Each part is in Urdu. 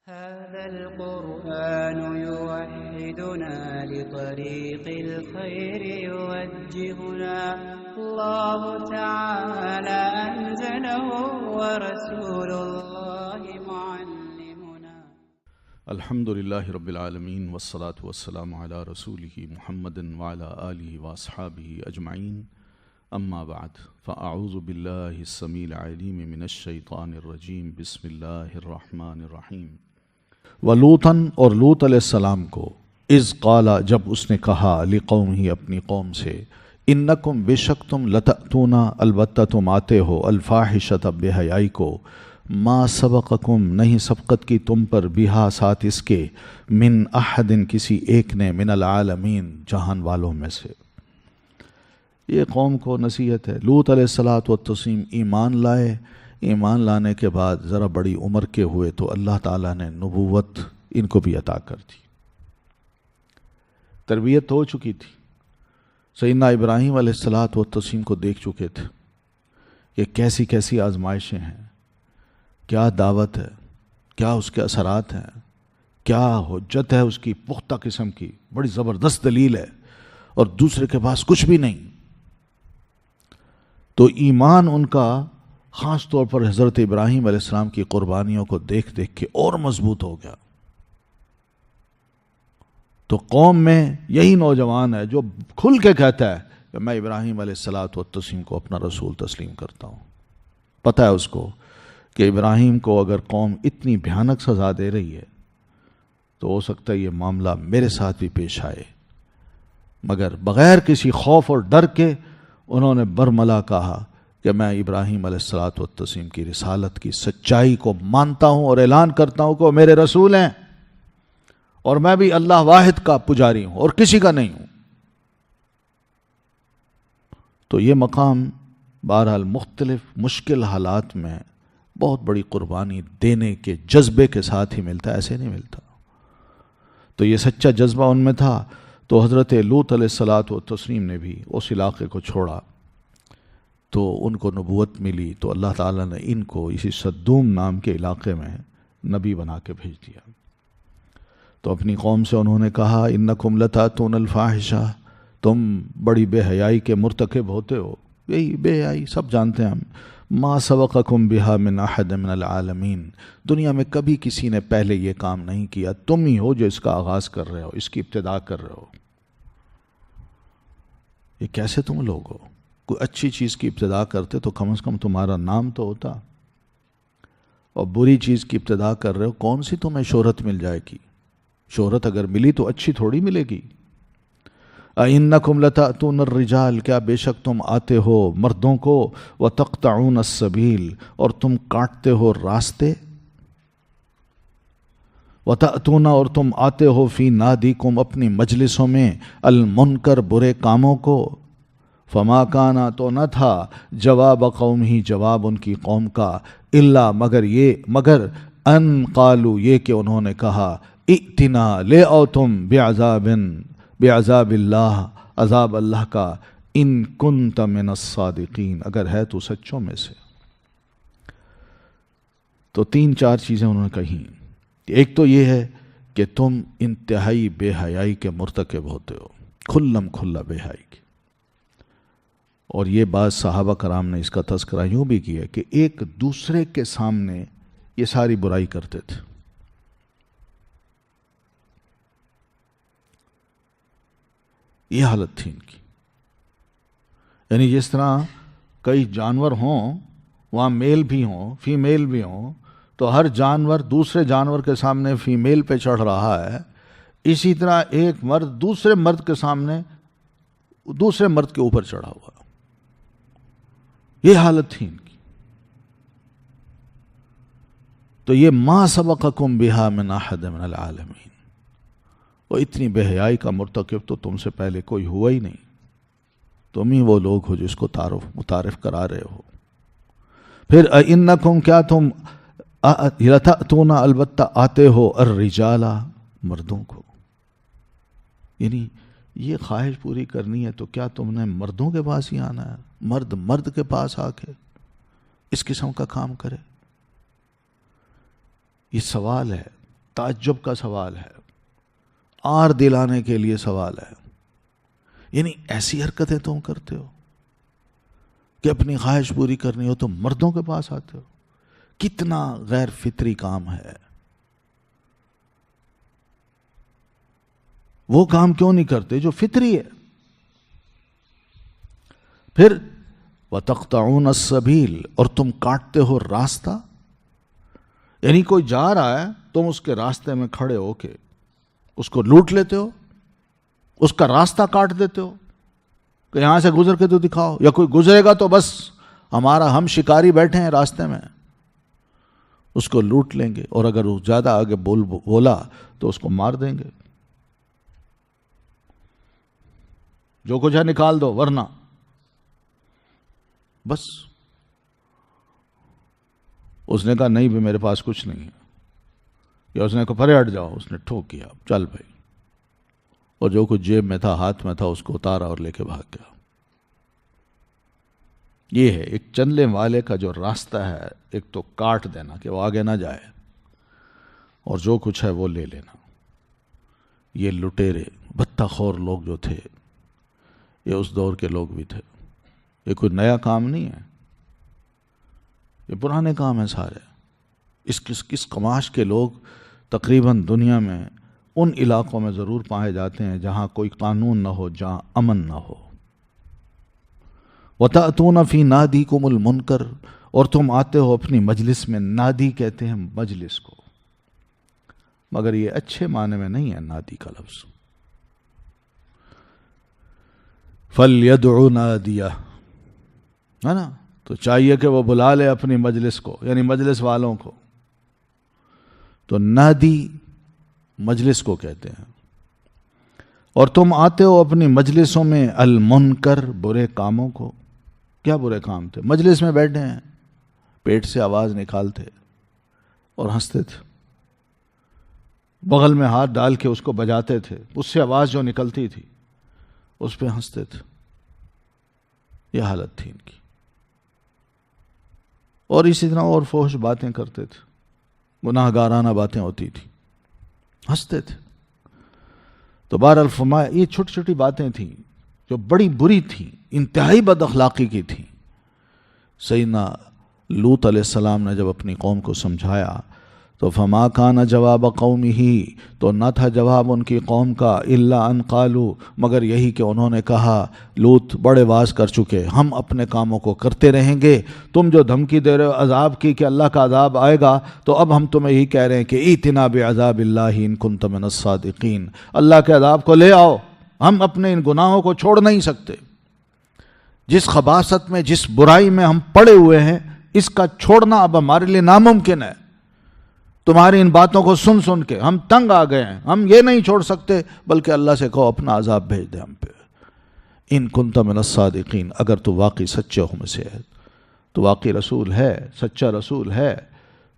هذا القرآن يوحدنا لطريق الخير يوجهنا الله تعالى أنزله ورسول الله معلمنا. الحمد لله رب العالمين والصلاة والسلام على رسوله محمد وعلى آله وأصحابه أجمعين. اما بعد فاعوذ باللہ السمیع العلیم من الشیطان الرجیم بسم اللہ الرحمن الرحیم. ولوطاً اور لوط علیہ السلام کو اذ قال جب اس نے کہا لقومہ اپنی قوم سے انکم بے شک تم لتأتون البتہ تم آتے ہو الفاحشۃ بے حیائی کو ما سبقکم نہیں سبقت کی تم پر بہا ساتھ اس کے من احد کسی ایک نے من العالمین جہان والوں میں سے. یہ قوم کو نصیحت ہے. لوط علیہ الصلاۃ والتسلیم ایمان لائے. ایمان لانے کے بعد ذرا بڑی عمر کے ہوئے تو اللہ تعالیٰ نے نبوت ان کو بھی عطا کر دی. تربیت ہو چکی تھی. سیدنا ابراہیم علیہ الصلاۃ والتسلیم کو دیکھ چکے تھے کہ کیسی کیسی آزمائشیں ہیں، کیا دعوت ہے، کیا اس کے اثرات ہیں، کیا حجت ہے اس کی پختہ قسم کی، بڑی زبردست دلیل ہے، اور دوسرے کے پاس کچھ بھی نہیں. تو ایمان ان کا خاص طور پر حضرت ابراہیم علیہ السلام کی قربانیوں کو دیکھ دیکھ کے اور مضبوط ہو گیا. تو قوم میں یہی نوجوان ہے جو کھل کے کہتا ہے کہ میں ابراہیم علیہ الصلاۃ والتسلیم کو اپنا رسول تسلیم کرتا ہوں. پتہ ہے اس کو کہ ابراہیم کو اگر قوم اتنی بھیانک سزا دے رہی ہے تو ہو سکتا ہے یہ معاملہ میرے ساتھ بھی پیش آئے. مگر بغیر کسی خوف اور ڈر کے انہوں نے برملا کہا کہ میں ابراہیم علیہ الصلاۃ والتسلیم کی رسالت کی سچائی کو مانتا ہوں اور اعلان کرتا ہوں کہ وہ میرے رسول ہیں، اور میں بھی اللہ واحد کا پجاری ہوں اور کسی کا نہیں ہوں. تو یہ مقام بہرحال مختلف مشکل حالات میں بہت بڑی قربانی دینے کے جذبے کے ساتھ ہی ملتا ہے، ایسے نہیں ملتا. تو یہ سچا جذبہ ان میں تھا. تو حضرت لوط علیہ الصلاۃ والتسلیم نے بھی اس علاقے کو چھوڑا تو ان کو نبوت ملی. تو اللہ تعالیٰ نے ان کو اسی صدوم نام کے علاقے میں نبی بنا کے بھیج دیا. تو اپنی قوم سے انہوں نے کہا انکم لتاتون الفاحشہ، تم بڑی بے حیائی کے مرتکب ہوتے ہو. یہی بے حیائی سب جانتے ہیں ہم. ما سبقکم بہا من احد من العالمین، دنیا میں کبھی کسی نے پہلے یہ کام نہیں کیا، تم ہی ہو جو اس کا آغاز کر رہے ہو، اس کی ابتدا کر رہے ہو. یہ کیسے تم لوگ ہو؟ کوئی اچھی چیز کی ابتدا کرتے تو کم از کم تمہارا نام تو ہوتا، اور بری چیز کی ابتدا کر رہے ہو. کون سی تمہیں شہرت مل جائے گی؟ شہرت اگر ملی تو اچھی تھوڑی ملے گی. اِنَّكُمْ لَتَأْتُونَ الرِّجَالَ، کیا بے شک تم آتے ہو مردوں کو، وَتَقْطَعُونَ السَّبِيلَ، اور تم کاٹتے ہو راستے، وَتَأْتُونَ اور تم آتے ہو فی نادیکم اپنی مجلسوں میں، المنکر برے کاموں کو. فما کانا تو نہ تھا جواب قوم ہی جواب ان کی قوم کا، الا مگر ان قالو یہ کہ انہوں نے کہا ائتنا لے آؤ تم بعذاب اللہ عذاب اللہ کا، ان کنت من الصادقین اگر ہے تو سچوں میں سے. تو 3-4 چیزیں انہوں نے کہیں. ایک تو یہ ہے کہ تم انتہائی بے حیائی کے مرتکب ہوتے ہو، کھلم کھلا بے حیائی کی. اور یہ بات صحابہ کرام نے اس کا تذکرہ یوں بھی کیا کہ ایک دوسرے کے سامنے یہ ساری برائی کرتے تھے. یہ حالت تھی ان کی. یعنی جس طرح کئی جانور ہوں، وہاں میل بھی ہوں فیمیل بھی ہوں، تو ہر جانور دوسرے جانور کے سامنے فیمیل پہ چڑھ رہا ہے، اسی طرح ایک مرد دوسرے مرد کے سامنے دوسرے مرد کے اوپر چڑھا ہوا. یہ حالت تھی ان کی. تو یہ ما سبقکم بہا من احد من العالمین، وہ اتنی بے حیائی کا مرتکب تو تم سے پہلے کوئی ہوا ہی نہیں. تم ہی وہ لوگ ہو جو اس کو متعارف کرا رہے ہو. پھر انکم کیا تم لتأتون البتہ آتے ہو الرجال مردوں کو. یعنی یہ خواہش پوری کرنی ہے تو کیا تم نے مردوں کے پاس ہی آنا ہے؟ مرد کے پاس آ کے اس قسم کا کام کرے. یہ سوال ہے تعجب کا سوال ہے، آر دلانے کے لیے سوال ہے. یعنی ایسی حرکتیں تم کرتے ہو کہ اپنی خواہش پوری کرنی ہو تو مردوں کے پاس آتے ہو. کتنا غیر فطری کام ہے. وہ کام کیوں نہیں کرتے جو فطری ہے؟ پھر وَتَقْطَعُونَ السَّبِيلَ، اور تم کاٹتے ہو راستہ. یعنی کوئی جا رہا ہے، تم اس کے راستے میں کھڑے ہو کے اس کو لوٹ لیتے ہو، اس کا راستہ کاٹ دیتے ہو کہ یہاں سے گزر کے تو دکھاؤ، یا کوئی گزرے گا تو بس ہمارا ہم شکاری بیٹھے ہیں راستے میں، اس کو لوٹ لیں گے، اور اگر وہ زیادہ آگے بولا تو اس کو مار دیں گے. جو کچھ ہے نکال دو ورنہ بس. اس نے کہا نہیں بھی میرے پاس کچھ نہیں ہے، یا اس نے کہا پرے ہٹ جاؤ، اس نے ٹھوک کیا چل بھائی، اور جو کچھ جیب میں تھا ہاتھ میں تھا اس کو اتارا اور لے کے بھاگ گیا. یہ ہے ایک چلنے والے کا جو راستہ ہے، ایک تو کاٹ دینا کہ وہ آگے نہ جائے، اور جو کچھ ہے وہ لے لینا. یہ لٹیرے بتہ خور لوگ جو تھے، یہ اس دور کے لوگ بھی تھے. یہ کوئی نیا کام نہیں ہے، یہ پرانے کام ہیں سارے. اس قماش کے لوگ تقریباً دنیا میں ان علاقوں میں ضرور پائے جاتے ہیں جہاں کوئی قانون نہ ہو، جہاں امن نہ ہو. وَتَأْتُونَ فِي نَادِيكُمُ الْمُنْكَرَ، اور تم آتے ہو اپنی مجلس میں. نادی کہتے ہیں مجلس کو، مگر یہ اچھے معنی میں نہیں ہے نادی کا لفظ. فَلْيَدْعُ نَادِيَهُ، ہے نا، تو چاہیے کہ وہ بلا لے اپنی مجلس کو، یعنی مجلس والوں کو. تو نادی مجلس کو کہتے ہیں. اور تم آتے ہو اپنی مجلسوں میں المنکر، برے کاموں کو. کیا برے کام تھے؟ مجلس میں بیٹھے ہیں، پیٹ سے آواز نکالتے اور ہنستے تھے، بغل میں ہاتھ ڈال کے اس کو بجاتے تھے، اس سے آواز جو نکلتی تھی اس پہ ہنستے تھے. یہ حالت تھی ان کی. اور اسی طرح اور فحش باتیں کرتے تھے، گناہ گارانہ باتیں ہوتی تھی، ہنستے تھے. تو بہرحال فرمایا یہ چھوٹی چھوٹی باتیں تھیں جو بڑی بری تھیں، انتہائی بد اخلاقی کی تھیں. سیدنا لوط علیہ السلام نے جب اپنی قوم کو سمجھایا تو فما کان جواب قومہ، تو نہ تھا جواب ان کی قوم کا الا ان قالوا، مگر یہی کہ انہوں نے کہا لوط بڑے واز کر چکے، ہم اپنے کاموں کو کرتے رہیں گے. تم جو دھمکی دے رہے ہو عذاب کی کہ اللہ کا عذاب آئے گا، تو اب ہم تمہیں یہی کہہ رہے ہیں کہ ائتنا بعذاب اللہ ان کنت من الصادقین، اللہ کے عذاب کو لے آؤ، ہم اپنے ان گناہوں کو چھوڑ نہیں سکتے. جس خباثت میں، جس برائی میں ہم پڑے ہوئے ہیں، اس کا چھوڑنا اب ہمارے لیے ناممکن ہے. تمہاری ان باتوں کو سن سن کے ہم تنگ آ گئے ہیں، ہم یہ نہیں چھوڑ سکتے، بلکہ اللہ سے کہو اپنا عذاب بھیج دے ہم پہ. ان کنت من الصادقین، اگر تو واقعی سچے ہو میں سے ہے، تو واقعی رسول ہے، سچا رسول ہے،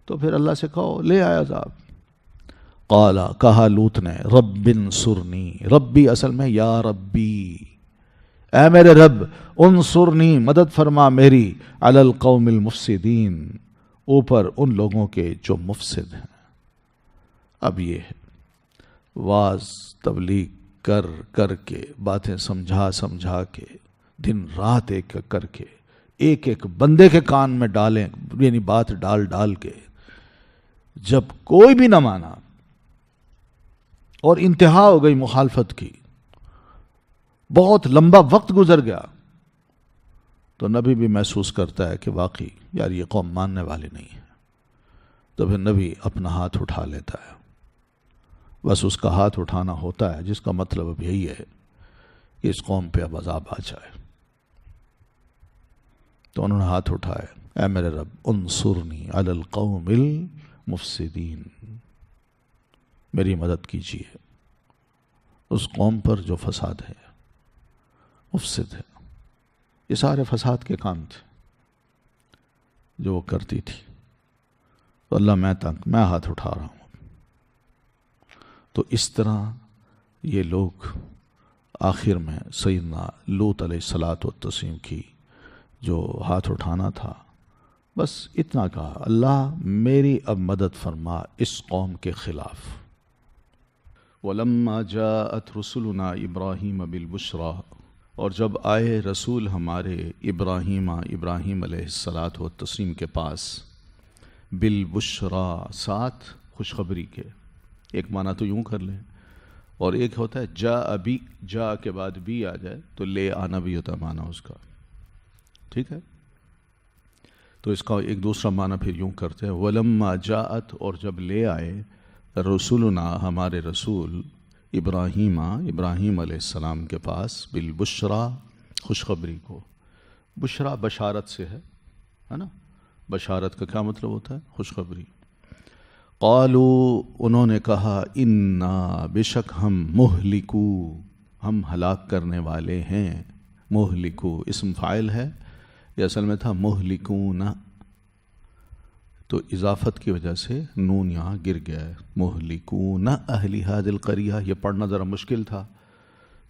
تو پھر اللہ سے کہو لے آئے عذاب. قال، کہا لوط نے، رب انصرنی، ربی اصل میں یا ربی، اے میرے رب، انصرنی، مدد فرما میری، علی القوم المفسدین، اوپر ان لوگوں کے جو مفسد ہیں. اب یہ ہے واز تبلیغ کر کر کے، باتیں سمجھا سمجھا کے، دن رات ایک کر کے، ایک ایک بندے کے کان میں ڈالیں، یعنی بات ڈال ڈال کے، جب کوئی بھی نہ مانا اور انتہا ہو گئی مخالفت کی، بہت لمبا وقت گزر گیا، تو نبی بھی محسوس کرتا ہے کہ واقعی یار یہ قوم ماننے والی نہیں ہے. تو پھر نبی اپنا ہاتھ اٹھا لیتا ہے. بس اس کا ہاتھ اٹھانا ہوتا ہے جس کا مطلب اب یہی ہے کہ اس قوم پہ اب عذاب آ جائے. تو انہوں نے ہاتھ اٹھائے، اے میرے رب انصرنی علی القوم المفسدین، میری مدد کیجیے اس قوم پر جو فساد ہے، مفسد ہے. یہ سارے فساد کے کام تھے جو وہ کرتی تھی. تو اللہ میں ہاتھ اٹھا رہا ہوں. تو اس طرح یہ لوگ آخر میں سیدنا لوط علیہ الصلاۃ والتسلیم کی جو ہاتھ اٹھانا تھا بس اتنا کہا، اللہ میری اب مدد فرما اس قوم کے خلاف۔ وَلَمَّا جَاءَتْ رُسُلُنَا إِبْرَاهِيمَ بِالْبُشْرَى، اور جب آئے رسول ہمارے ابراہیم علیہ الصلاۃ والتسلیم کے پاس، بالبشرا ساتھ خوشخبری کے، ایک معنی تو یوں کر لیں، اور ایک ہوتا ہے جا ابی، جا کے بعد بھی آ جائے تو لے آنا بھی ہوتا ہے معنی اس کا، ٹھیک ہے؟ تو اس کا ایک دوسرا معنی پھر یوں کرتے ہیں وَلَمَّا جَاءَتْ، اور جب لے آئے رسولنا ہمارے رسول ابراہیم علیہ السلام کے پاس، بالبشرا خوشخبری کو، بشرا بشارت سے ہے نا، بشارت کا کیا مطلب ہوتا ہے؟ خوشخبری۔ قالوا، انہوں نے کہا، انا بے شک ہم، مہلکو، ہم ہلاک کرنے والے ہیں، مہلکو اسم فاعل ہے، یہ اصل میں تھا مہلکون، تو اضافت کی وجہ سے نون یہاں گر گیا ہے، مہلکون اہل ھذی القریہ، یہ پڑھنا ذرا مشکل تھا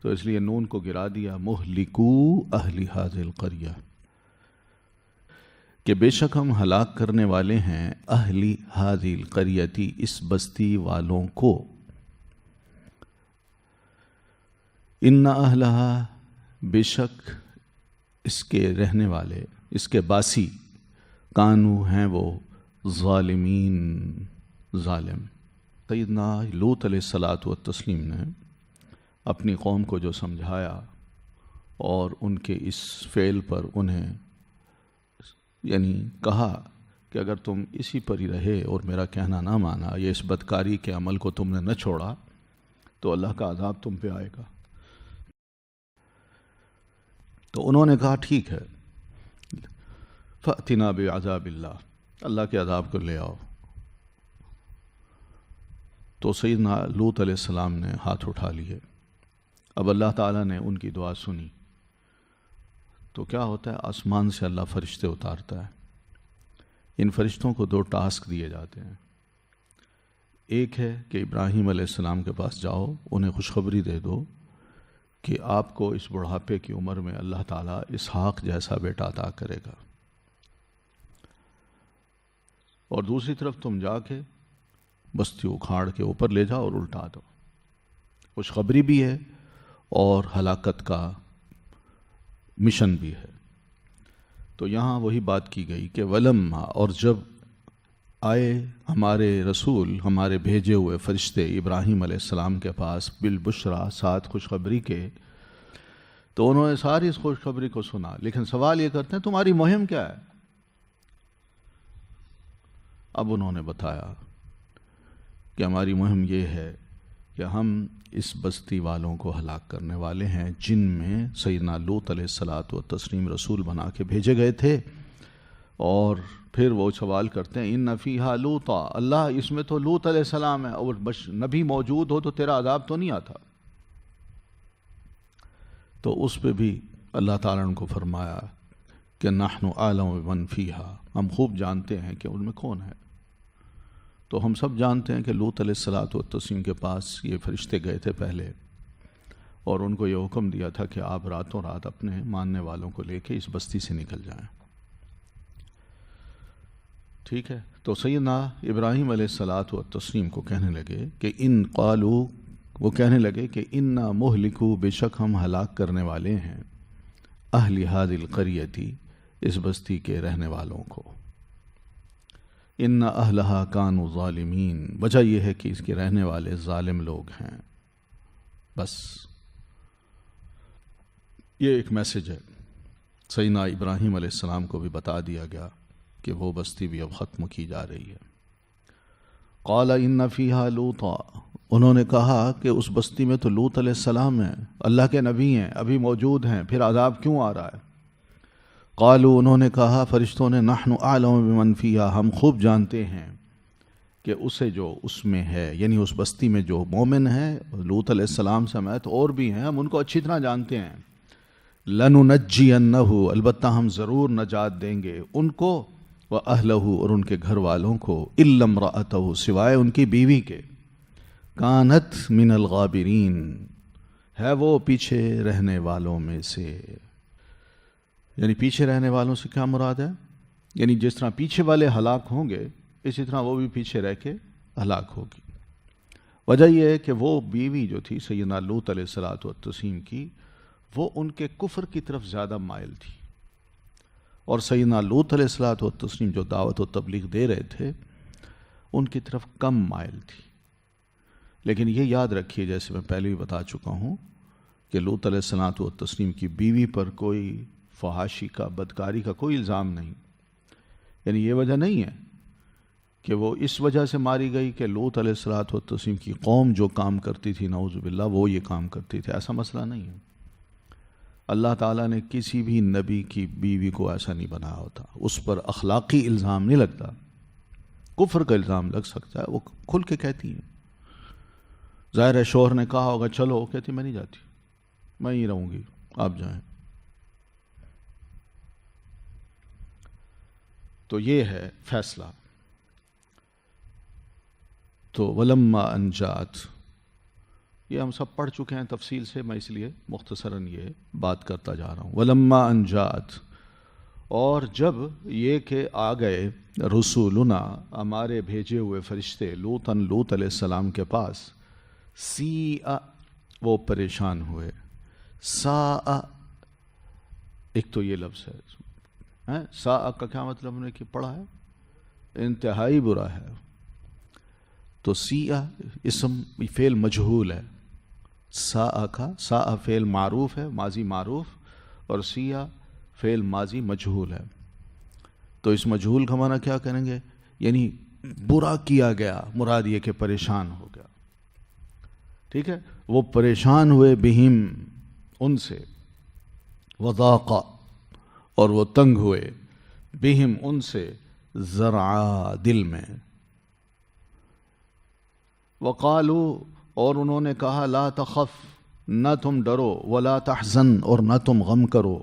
تو اس لیے نون کو گرا دیا، مہلکو اہل ھذی القریہ، کہ بے شک ہم ہلاک کرنے والے ہیں اہل ھذی القریۃ، اس بستی والوں کو، ان اہلہا، بے شک اس کے رہنے والے، اس کے باسی، کانو ہیں وہ، ظالمین، ظالم۔ سیدنا لوط علیہ الصلاۃ والتسلیم نے اپنی قوم کو جو سمجھایا اور ان کے اس فعل پر انہیں یعنی کہا کہ اگر تم اسی پر ہی رہے اور میرا کہنا نہ مانا، یا اس بدکاری کے عمل کو تم نے نہ چھوڑا، تو اللہ کا عذاب تم پہ آئے گا۔ تو انہوں نے کہا ٹھیک ہے، فَأْتِنَا بِعَذَابِ اللَّهِ، اللہ کے عذاب کو لے آؤ۔ تو سیدنا لوط علیہ السلام نے ہاتھ اٹھا لیے، اب اللہ تعالیٰ نے ان کی دعا سنی، تو کیا ہوتا ہے، آسمان سے اللہ فرشتے اتارتا ہے۔ ان فرشتوں کو 2 ٹاسک دیے جاتے ہیں، ایک ہے کہ ابراہیم علیہ السلام کے پاس جاؤ، انہیں خوشخبری دے دو کہ آپ کو اس بڑھاپے کی عمر میں اللہ تعالیٰ اسحاق جیسا بیٹا عطا کرے گا، اور دوسری طرف تم جا کے بستی اکھاڑ کے اوپر لے جاؤ اور الٹا دو۔ خوشخبری بھی ہے اور ہلاکت کا مشن بھی ہے۔ تو یہاں وہی بات کی گئی کہ ولما، اور جب آئے ہمارے رسول، ہمارے بھیجے ہوئے فرشتے ابراہیم علیہ السلام کے پاس، بالبشرا ساتھ خوشخبری کے، تو انہوں نے ساری اس خوشخبری کو سنا، لیکن سوال یہ کرتے ہیں تمہاری مہم کیا ہے؟ اب انہوں نے بتایا کہ ہماری مہم یہ ہے کہ ہم اس بستی والوں کو ہلاک کرنے والے ہیں جن میں سیدنا لوط علیہ الصلاۃ والتسلیم رسول بنا کے بھیجے گئے تھے۔ اور پھر وہ سوال کرتے ہیں ان فیہا لوطا، اللہ اس میں تو لوط علیہ السلام ہے، اور نبی موجود ہو تو تیرا عذاب تو نہیں آتا؟ تو اس پہ بھی اللہ تعالیٰ نے ان کو فرمایا کہ نحن اعلم بمن فیہا، ہم خوب جانتے ہیں کہ ان میں کون ہے۔ تو ہم سب جانتے ہیں کہ لوط علیہ الصلاۃ والتسلیم کے پاس یہ فرشتے گئے تھے پہلے، اور ان کو یہ حکم دیا تھا کہ آپ راتوں رات اپنے ماننے والوں کو لے کے اس بستی سے نکل جائیں، ٹھیک ہے؟ تو سیدنا ابراہیم علیہ الصلاۃ والتسلیم کو کہنے لگے کہ ان قالو، وہ کہنے لگے کہ انا مہلکو، بے شک ہم ہلاک کرنے والے ہیں، اہل ھذی القریۃ، اس بستی کے رہنے والوں کو، ان اہلہا کانوا ظالمین، وجہ یہ ہے کہ اس کے رہنے والے ظالم لوگ ہیں۔ بس یہ ایک میسج ہے، سیدنا ابراہیم علیہ السلام کو بھی بتا دیا گیا کہ وہ بستی بھی اب ختم کی جا رہی ہے۔ قال ان فیہا لوطا، انہوں نے کہا کہ اس بستی میں تو لوط علیہ السلام ہیں، اللہ کے نبی ہیں، ابھی موجود ہیں، پھر عذاب کیوں آ رہا ہے؟ قالوا، انہوں نے کہا فرشتوں نے، نحن اعلم بمن فیہا، ہم خوب جانتے ہیں کہ اسے جو اس میں ہے، یعنی اس بستی میں جو مومن ہے لوط علیہ السلام سمیت اور بھی ہیں، ہم ان کو اچھی طرح جانتے ہیں۔ لننجینہ، البتہ ہم ضرور نجات دیں گے ان کو، واہلہ، اور ان کے گھر والوں کو، الا امرأتہ، سوائے ان کی بیوی کے، کانت من الغابرین، ہے وہ پیچھے رہنے والوں میں سے۔ یعنی پیچھے رہنے والوں سے کیا مراد ہے؟ یعنی جس طرح پیچھے والے ہلاک ہوں گے اسی طرح وہ بھی پیچھے رہ کے ہلاک ہوگی۔ وجہ یہ ہے کہ وہ بیوی جو تھی سیدنا لوط علیہ الصلوۃ والتسلیم کی، وہ ان کے کفر کی طرف زیادہ مائل تھی، اور سیدنا لوط علیہ الصلوۃ والتسلیم جو دعوت و تبلیغ دے رہے تھے ان کی طرف کم مائل تھی۔ لیکن یہ یاد رکھیے، جیسے میں پہلے بھی بتا چکا ہوں، کہ لوط علیہ الصلوۃ والتسلیم کی بیوی پر کوئی فحاشی کا، بدکاری کا کوئی الزام نہیں، یعنی یہ وجہ نہیں ہے کہ وہ اس وجہ سے ماری گئی کہ لوط علیہ الصلوۃ والتسلیم کی قوم جو کام کرتی تھی نعوذ باللہ وہ یہ کام کرتی تھی، ایسا مسئلہ نہیں ہے۔ اللہ تعالیٰ نے کسی بھی نبی کی بیوی کو ایسا نہیں بنایا ہوتا، اس پر اخلاقی الزام نہیں لگتا، کفر کا الزام لگ سکتا ہے، وہ کھل کے کہتی ہیں۔ ظاہر ہے شوہر نے کہا ہوگا چلو، وہ کہتی میں نہیں جاتی، میں ہی رہوں گی، آپ جائیں۔ تو یہ ہے فیصلہ۔ تو ولما ان جاءت، یہ ہم سب پڑھ چکے ہیں تفصیل سے، میں اس لیے مختصراً یہ بات کرتا جا رہا ہوں۔ ولما ان جاءت، اور جب یہ کہ آ گئے رسولنا، ہمارے بھیجے ہوئے فرشتے، لوطن، لوط علیہ السلام کے پاس، سیئ، وہ پریشان ہوئے، ساء، ایک تو یہ لفظ ہے، ساء کا کیا مطلب نے کہ پڑھا ہے، انتہائی برا ہے۔ تو سیئ اسم فعل مجہول ہے، ساء کا، ساء فعل معروف ہے، ماضی معروف، اور سیئ فعل ماضی مجہول ہے۔ تو اس مجہول کا معنی کیا کریں گے؟ یعنی برا کیا گیا، مراد یہ کہ پریشان ہو گیا، ٹھیک ہے۔ وہ پریشان ہوئے بہم، ان سے، وضاق، اور وہ تنگ ہوئے، بہم، ان سے، ذرعا، دل میں، وقالوا، اور انہوں نے کہا، لا تخف، نہ تم ڈرو، ولا تحزن، اور نہ تم غم کرو،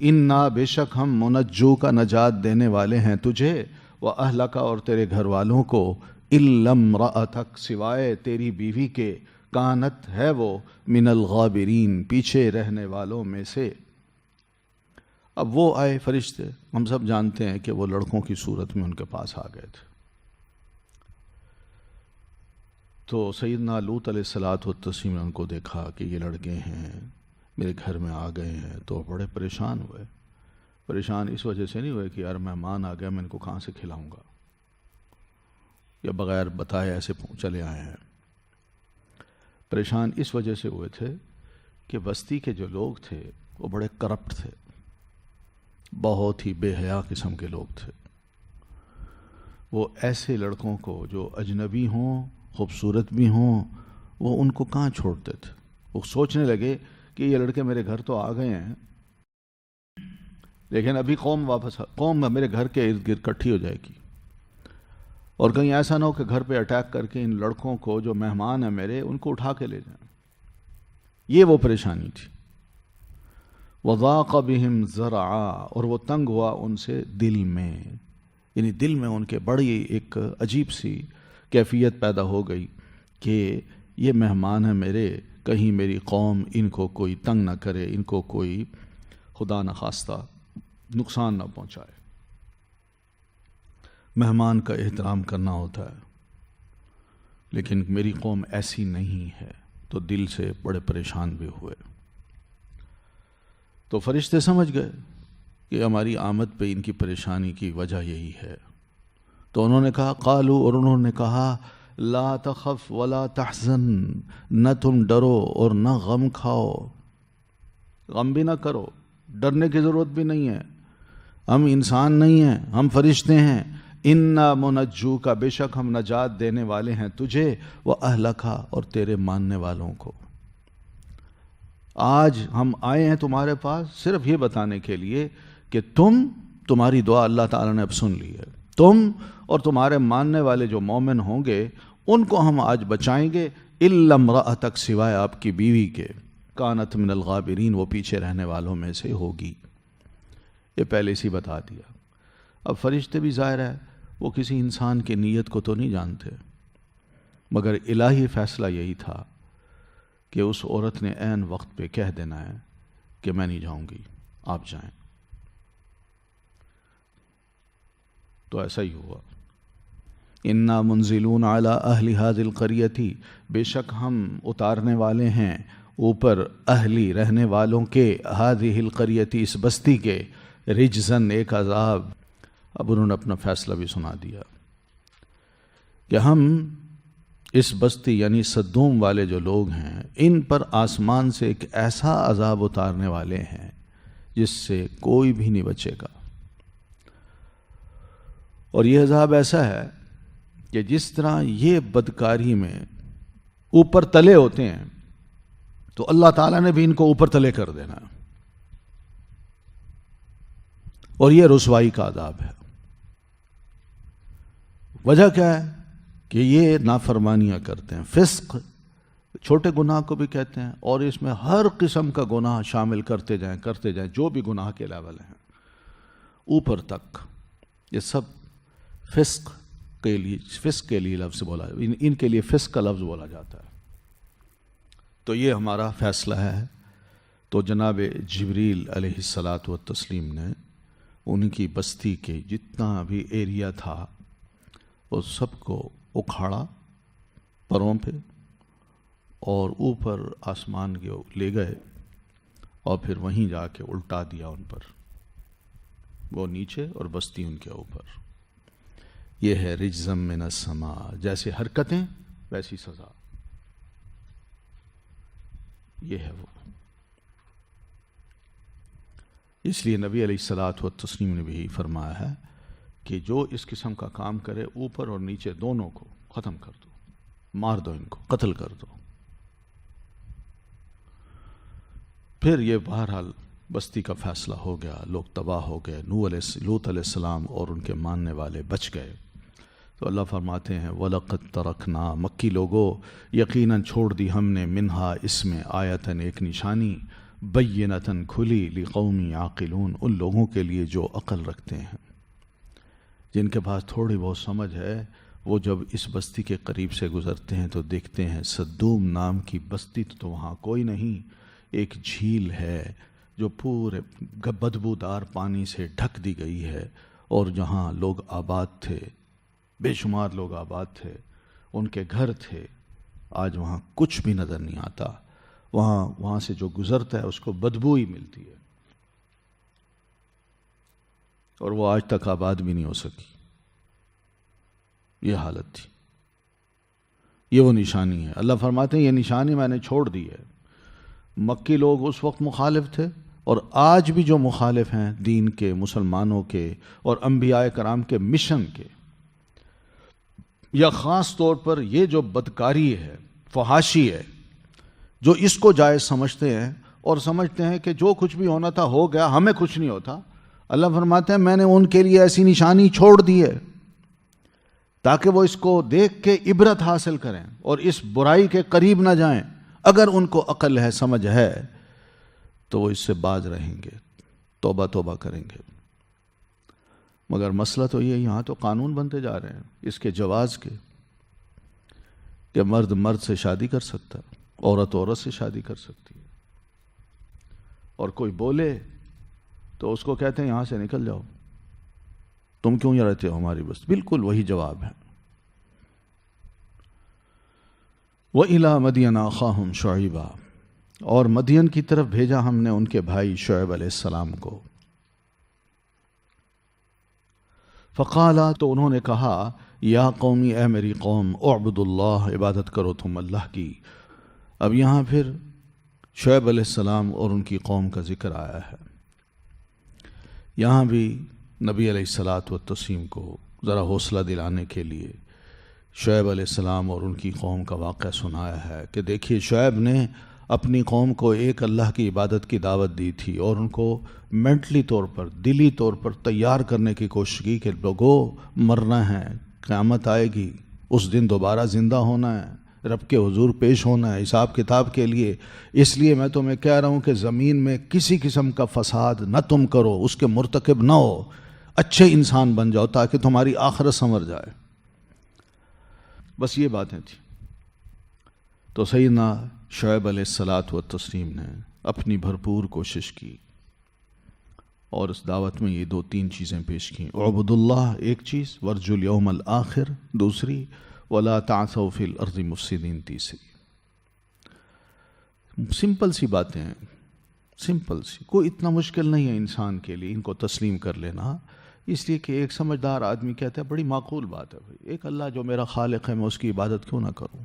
انا، بے شک ہم، منجو کا، نجات دینے والے ہیں تجھے، واہلک، اور تیرے گھر والوں کو، الا امرأتک، سوائے تیری بیوی کے، کانت، ہے وہ، من الغابرین، پیچھے رہنے والوں میں سے۔ اب وہ آئے فرشتے، ہم سب جانتے ہیں کہ وہ لڑکوں کی صورت میں ان کے پاس آ گئے تھے۔ تو سیدنا لوط علیہ الصلوۃ والتسلیم نے ان کو دیکھا کہ یہ لڑکے ہیں، میرے گھر میں آ گئے ہیں، تو بڑے پریشان ہوئے۔ پریشان اس وجہ سے نہیں ہوئے کہ یار مہمان آ گیا، میں ان کو کہاں سے کھلاؤں گا، یا بغیر بتائے ایسے چلے آئے ہیں۔ پریشان اس وجہ سے ہوئے تھے کہ بستی کے جو لوگ تھے وہ بڑے کرپٹ تھے، بہت ہی بے حیا قسم کے لوگ تھے۔ وہ ایسے لڑکوں کو جو اجنبی ہوں، خوبصورت بھی ہوں، وہ ان کو کہاں چھوڑتے تھے۔ وہ سوچنے لگے کہ یہ لڑکے میرے گھر تو آ گئے ہیں، لیکن ابھی قوم میرے گھر کے ارد گرد کٹھی ہو جائے گی، اور کہیں ایسا نہ ہو کہ گھر پہ اٹیک کر کے ان لڑکوں کو جو مہمان ہیں میرے، ان کو اٹھا کے لے جائیں۔ یہ وہ پریشانی تھی۔ وضاق بہم ذرعا، اور وہ تنگ ہوا ان سے دل میں، یعنی دل میں ان کے بڑی ایک عجیب سی کیفیت پیدا ہو گئی کہ یہ مہمان ہیں میرے، کہیں میری قوم ان کو کوئی تنگ نہ کرے، ان کو کوئی خدا نخواستہ نقصان نہ پہنچائے۔ مہمان کا احترام کرنا ہوتا ہے، لیکن میری قوم ایسی نہیں ہے، تو دل سے بڑے پریشان بھی ہوئے۔ تو فرشتے سمجھ گئے کہ ہماری آمد پہ ان کی پریشانی کی وجہ یہی ہے، تو انہوں نے کہا، قالوا، اور انہوں نے کہا، لا تخف ولا تحزن، نہ تم ڈرو اور نہ غم کھاؤ، غم بھی نہ کرو، ڈرنے کی ضرورت بھی نہیں ہے، ہم انسان نہیں ہیں، ہم فرشتے ہیں، انا منجو کا، بے شک ہم نجات دینے والے ہیں تجھے، واہلک، اور تیرے ماننے والوں کو۔ آج ہم آئے ہیں تمہارے پاس صرف یہ بتانے کے لیے کہ تمہاری دعا اللہ تعالیٰ نے اب سن لی ہے، تم اور تمہارے ماننے والے جو مومن ہوں گے ان کو ہم آج بچائیں گے، الا امرأتک، سوائے آپ کی بیوی کے، کانت من الغابرین، وہ پیچھے رہنے والوں میں سے ہوگی۔ یہ پہلے سے بتا دیا۔ اب فرشتے بھی ظاہر ہے وہ کسی انسان کی نیت کو تو نہیں جانتے، مگر الہی فیصلہ یہی تھا کہ اس عورت نے عین وقت پہ کہہ دینا ہے کہ میں نہیں جاؤں گی، آپ جائیں۔ تو ایسا ہی ہوا. انا منزلون علی اہل ھذی القریۃ، بے شک ہم اتارنے والے ہیں اوپر اہلی رہنے والوں کے، ھذی القریۃ اس بستی کے، رجزن ایک عذاب. اب انہوں نے اپنا فیصلہ بھی سنا دیا کہ ہم اس بستی یعنی سدوم والے جو لوگ ہیں ان پر آسمان سے ایک ایسا عذاب اتارنے والے ہیں جس سے کوئی بھی نہیں بچے گا. اور یہ عذاب ایسا ہے کہ جس طرح یہ بدکاری میں اوپر تلے ہوتے ہیں تو اللہ تعالیٰ نے بھی ان کو اوپر تلے کر دینا، اور یہ رسوائی کا عذاب ہے. وجہ کیا ہے کہ یہ نافرمانیاں کرتے ہیں. فسق چھوٹے گناہ کو بھی کہتے ہیں، اور اس میں ہر قسم کا گناہ شامل کرتے جائیں جو بھی گناہ کے لیول ہیں اوپر تک، یہ سب فسق کے لیے لفظ بولا، ان کے لیے فسق کا لفظ بولا جاتا ہے. تو یہ ہمارا فیصلہ ہے. تو جناب جبریل علیہ الصلاۃ والتسلیم نے ان کی بستی کے جتنا بھی ایریا تھا وہ سب کو اکھاڑا پروں پہ، اور اوپر آسمان کے لے گئے، اور پھر وہیں جا کے الٹا دیا ان پر، وہ نیچے اور بستی ان کے اوپر. یہ ہے رجزم من السماء، جیسے حرکتیں ویسی سزا. یہ ہے وہ. اس لیے نبی علیہ الصلاۃ والتسلیم نے بھی فرمایا ہے کہ جو اس قسم کا کام کرے اوپر اور نیچے دونوں کو ختم کر دو، مار دو، ان کو قتل کر دو. پھر یہ بہرحال بستی کا فیصلہ ہو گیا، لوگ تباہ ہو گئے. لوط علیہ السلام اور ان کے ماننے والے بچ گئے. تو اللہ فرماتے ہیں وَلَقَدْ تَرَكْنَا، مکی لوگوں یقیناً چھوڑ دی ہم نے، منہا اس میں، آیتاً ایک نشانی، بینتاً کھلی، لِقَوْمٍ يَعْقِلُونَ ان لوگوں کے لیے جو عقل رکھتے ہیں، جن کے پاس تھوڑی بہت سمجھ ہے. وہ جب اس بستی کے قریب سے گزرتے ہیں تو دیکھتے ہیں سدوم نام کی بستی تو وہاں کوئی نہیں، ایک جھیل ہے جو پورے بدبودار پانی سے ڈھک دی گئی ہے، اور جہاں لوگ آباد تھے، بے شمار لوگ آباد تھے، ان کے گھر تھے، آج وہاں کچھ بھی نظر نہیں آتا. وہاں سے جو گزرتا ہے اس کو بدبو ہی ملتی ہے، اور وہ آج تک آباد بھی نہیں ہو سکی. یہ حالت تھی. یہ وہ نشانی ہے. اللہ فرماتے ہیں یہ نشانی میں نے چھوڑ دی ہے. مکی لوگ اس وقت مخالف تھے، اور آج بھی جو مخالف ہیں دین کے، مسلمانوں کے اور انبیاء کرام کے مشن کے، یا خاص طور پر یہ جو بدکاری ہے، فحاشی ہے، جو اس کو جائز سمجھتے ہیں اور سمجھتے ہیں کہ جو کچھ بھی ہونا تھا ہو گیا، ہمیں کچھ نہیں ہوتا. اللہ فرماتے ہیں میں نے ان کے لیے ایسی نشانی چھوڑ دی ہے تاکہ وہ اس کو دیکھ کے عبرت حاصل کریں اور اس برائی کے قریب نہ جائیں. اگر ان کو عقل ہے، سمجھ ہے، تو وہ اس سے باز رہیں گے، توبہ کریں گے. مگر مسئلہ تو یہ، یہاں تو قانون بنتے جا رہے ہیں اس کے جواز کے، کہ مرد مرد سے شادی کر سکتا، عورت عورت سے شادی کر سکتی ہے، اور کوئی بولے تو اس کو کہتے ہیں یہاں سے نکل جاؤ، تم کیوں یہ رہتے ہو ہماری بس. بالکل وہی جواب ہے. وَإِلَىٰ مَدْيَنَ أَخَاهُمْ شُعَيْبًا، اور مدین کی طرف بھیجا ہم نے ان کے بھائی شعیب علیہ السلام کو. فقالا، تو انہوں نے کہا، یا قومی، اے میری قوم، اعبدوا اللہ، عبادت کرو تم اللہ کی. اب یہاں پھر شعیب علیہ السلام اور ان کی قوم کا ذکر آیا ہے. یہاں بھی نبی علیہ الصلاۃ والتسلیم کو ذرا حوصلہ دلانے کے لیے شعیب علیہ السلام اور ان کی قوم کا واقعہ سنایا ہے کہ دیکھیے شعیب نے اپنی قوم کو ایک اللہ کی عبادت کی دعوت دی تھی، اور ان کو مینٹلی طور پر، دلی طور پر تیار کرنے کی کوشش کی کہ لوگوں مرنا ہے، قیامت آئے گی، اس دن دوبارہ زندہ ہونا ہے، رب کے حضور پیش ہونا ہے حساب کتاب کے لیے. اس لیے میں تمہیں کہہ رہا ہوں کہ زمین میں کسی قسم کا فساد نہ تم کرو، اس کے مرتکب نہ ہو، اچھے انسان بن جاؤ تاکہ تمہاری آخرت سنور جائے. بس یہ باتیں تھیں. تو سیدنا شعیب علیہ الصلاۃ والتسلیم نے اپنی بھرپور کوشش کی، اور اس دعوت میں یہ 2-3 چیزیں پیش کی. اعبد اللہ ایک چیز، ورجو الیوم الآخر دوسری، ولا تعثوا فی الارض مفسدین تیسری. سمپل سی باتیں ہیں، سمپل سی، کوئی اتنا مشکل نہیں ہے انسان کے لیے ان کو تسلیم کر لینا. اس لیے کہ ایک سمجھدار آدمی کہتا ہے بڑی معقول بات ہے بھائی، ایک اللہ جو میرا خالق ہے میں اس کی عبادت کیوں نہ کروں.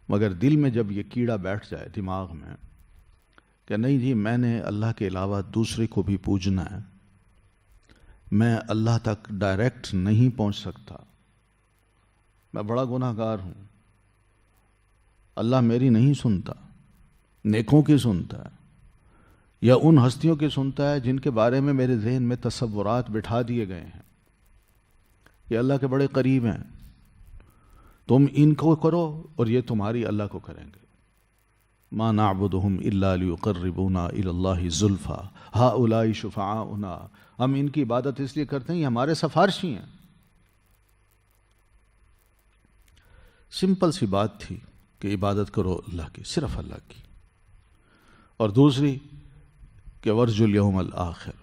مگر دل میں جب یہ کیڑا بیٹھ جائے دماغ میں کہ نہیں جی میں نے اللہ کے علاوہ دوسرے کو بھی پوجنا ہے، میں اللہ تک ڈائریکٹ نہیں پہنچ سکتا، میں بڑا گناہ گار ہوں، اللہ میری نہیں سنتا، نیکوں کی سنتا ہے یا ان ہستیوں کی سنتا ہے جن کے بارے میں میرے ذہن میں تصورات بٹھا دیے گئے ہیں، یہ اللہ کے بڑے قریب ہیں، تم ان کو کرو اور یہ تمہاری اللہ کو کریں گے. ما نعبدهم الا ليقربونا الى الله زلفى هؤلاء شفعاؤنا، ہم ان کی عبادت اس لیے کرتے ہیں یہ ہمارے سفارشی ہیں. سمپل سی بات تھی کہ عبادت کرو اللہ کی، صرف اللہ کی. اور دوسری کہ ورجو الیوم الآخر،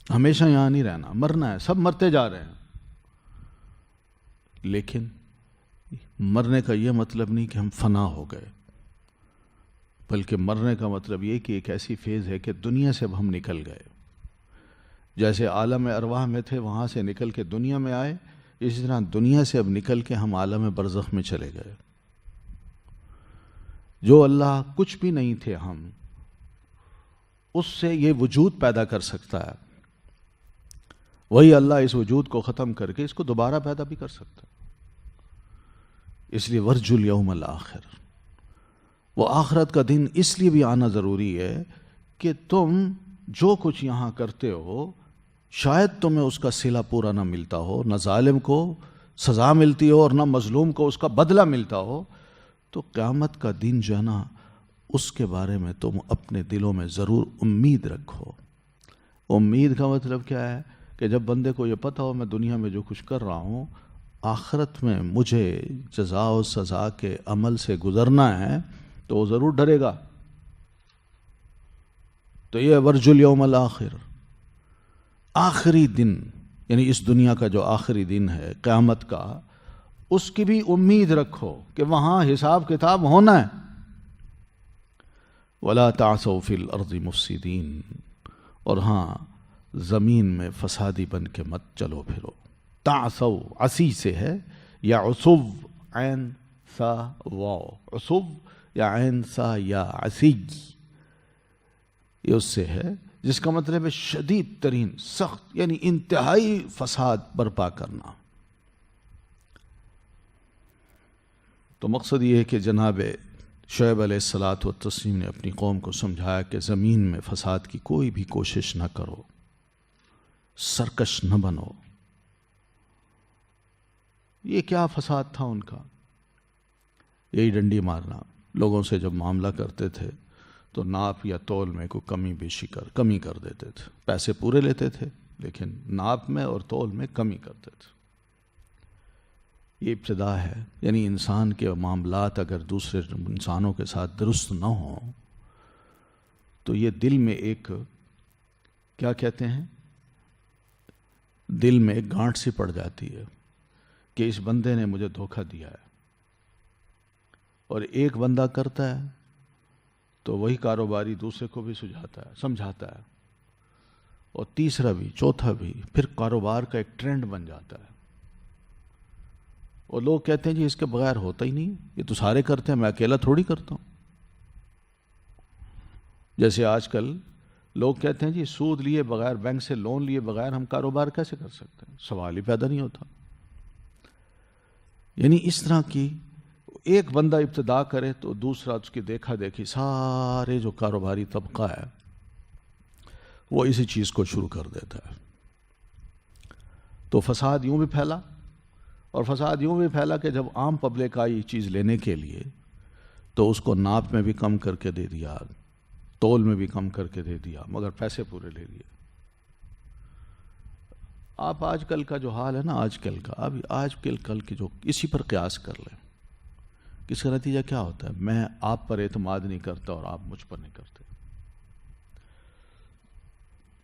ہمیشہ یہاں نہیں رہنا، مرنا ہے، سب مرتے جا رہے ہیں. لیکن مرنے کا یہ مطلب نہیں کہ ہم فنا ہو گئے، بلکہ مرنے کا مطلب یہ کہ ایک ایسی فیز ہے کہ دنیا سے اب ہم نکل گئے. جیسے عالم ارواح میں تھے وہاں سے نکل کے دنیا میں آئے، اسی طرح دنیا سے اب نکل کے ہم عالم برزخ میں چلے گئے. جو اللہ کچھ بھی نہیں تھے ہم، اس سے یہ وجود پیدا کر سکتا ہے، وہی اللہ اس وجود کو ختم کر کے اس کو دوبارہ پیدا بھی کر سکتا ہے. اس لیے ورجو الیوم الآخر، وہ آخرت کا دن اس لیے بھی آنا ضروری ہے کہ تم جو کچھ یہاں کرتے ہو شاید تمہیں اس کا صلہ پورا نہ ملتا ہو، نہ ظالم کو سزا ملتی ہو اور نہ مظلوم کو اس کا بدلہ ملتا ہو، تو قیامت کا دن جو ہے نا اس کے بارے میں تم اپنے دلوں میں ضرور امید رکھو. امید کا مطلب کیا ہے کہ جب بندے کو یہ پتہ ہو میں دنیا میں جو کچھ کر رہا ہوں آخرت میں مجھے جزا و سزا کے عمل سے گزرنا ہے تو وہ ضرور ڈرے گا. تو یہ ورجو الیوم الآخر، آخری دن، یعنی اس دنیا کا جو آخری دن ہے قیامت کا، اس کی بھی امید رکھو کہ وہاں حساب کتاب ہونا ہے. وَلَا تَعْثَوْا فِي الْأَرْضِ مُفْسِدِينَ، اور ہاں زمین میں فسادی بن کے مت چلو پھرو. تعثو عسی سے ہے، یا عصو عین سا واو، عصو یا عین سا یا عسی، یہ اس سے ہے جس کا مطلب ہے شدید ترین، سخت، یعنی انتہائی فساد برپا کرنا. تو مقصد یہ ہے کہ جناب شعیب علیہ الصلاۃ والتسلیم نے اپنی قوم کو سمجھایا کہ زمین میں فساد کی کوئی بھی کوشش نہ کرو، سرکش نہ بنو. یہ کیا فساد تھا ان کا؟ یہی ڈنڈی مارنا. لوگوں سے جب معاملہ کرتے تھے تو ناپ یا تول میں کوئی کمی کر دیتے تھے. پیسے پورے لیتے تھے لیکن ناپ میں اور تول میں کمی کرتے تھے. یہ ابتدا ہے. یعنی انسان کے معاملات اگر دوسرے انسانوں کے ساتھ درست نہ ہوں تو یہ دل میں ایک، کیا کہتے ہیں، دل میں ایک گانٹھ سی پڑ جاتی ہے کہ اس بندے نے مجھے دھوکہ دیا ہے. اور ایک بندہ کرتا ہے تو وہی کاروباری دوسرے کو بھی سمجھاتا ہے، اور تیسرا بھی، چوتھا بھی، پھر کاروبار کا ایک ٹرینڈ بن جاتا ہے. اور لوگ کہتے ہیں جی اس کے بغیر ہوتا ہی نہیں، یہ تو سارے کرتے ہیں، میں اکیلا تھوڑی کرتا ہوں. جیسے آج کل لوگ کہتے ہیں جی سود لیے بغیر، بینک سے لون لیے بغیر ہم کاروبار کیسے کر سکتے ہیں؟ سوال ہی پیدا نہیں ہوتا. یعنی اس طرح کی ایک بندہ ابتدا کرے تو دوسرا اس کی دیکھا دیکھی سارے جو کاروباری طبقہ ہے وہ اسی چیز کو شروع کر دیتا ہے. تو فساد یوں بھی پھیلا، اور فساد یوں بھی پھیلا کہ جب عام پبلک آئی چیز لینے کے لیے تو اس کو ناپ میں بھی کم کر کے دے دیا، تول میں بھی کم کر کے دے دیا، مگر پیسے پورے لے لیے. آپ آج کل کا جو حال ہے نا، آج کل کی جو، اسی پر قیاس کر لیں. اس کا نتیجہ کیا ہوتا ہے؟ میں آپ پر اعتماد نہیں کرتا اور آپ مجھ پر نہیں کرتے.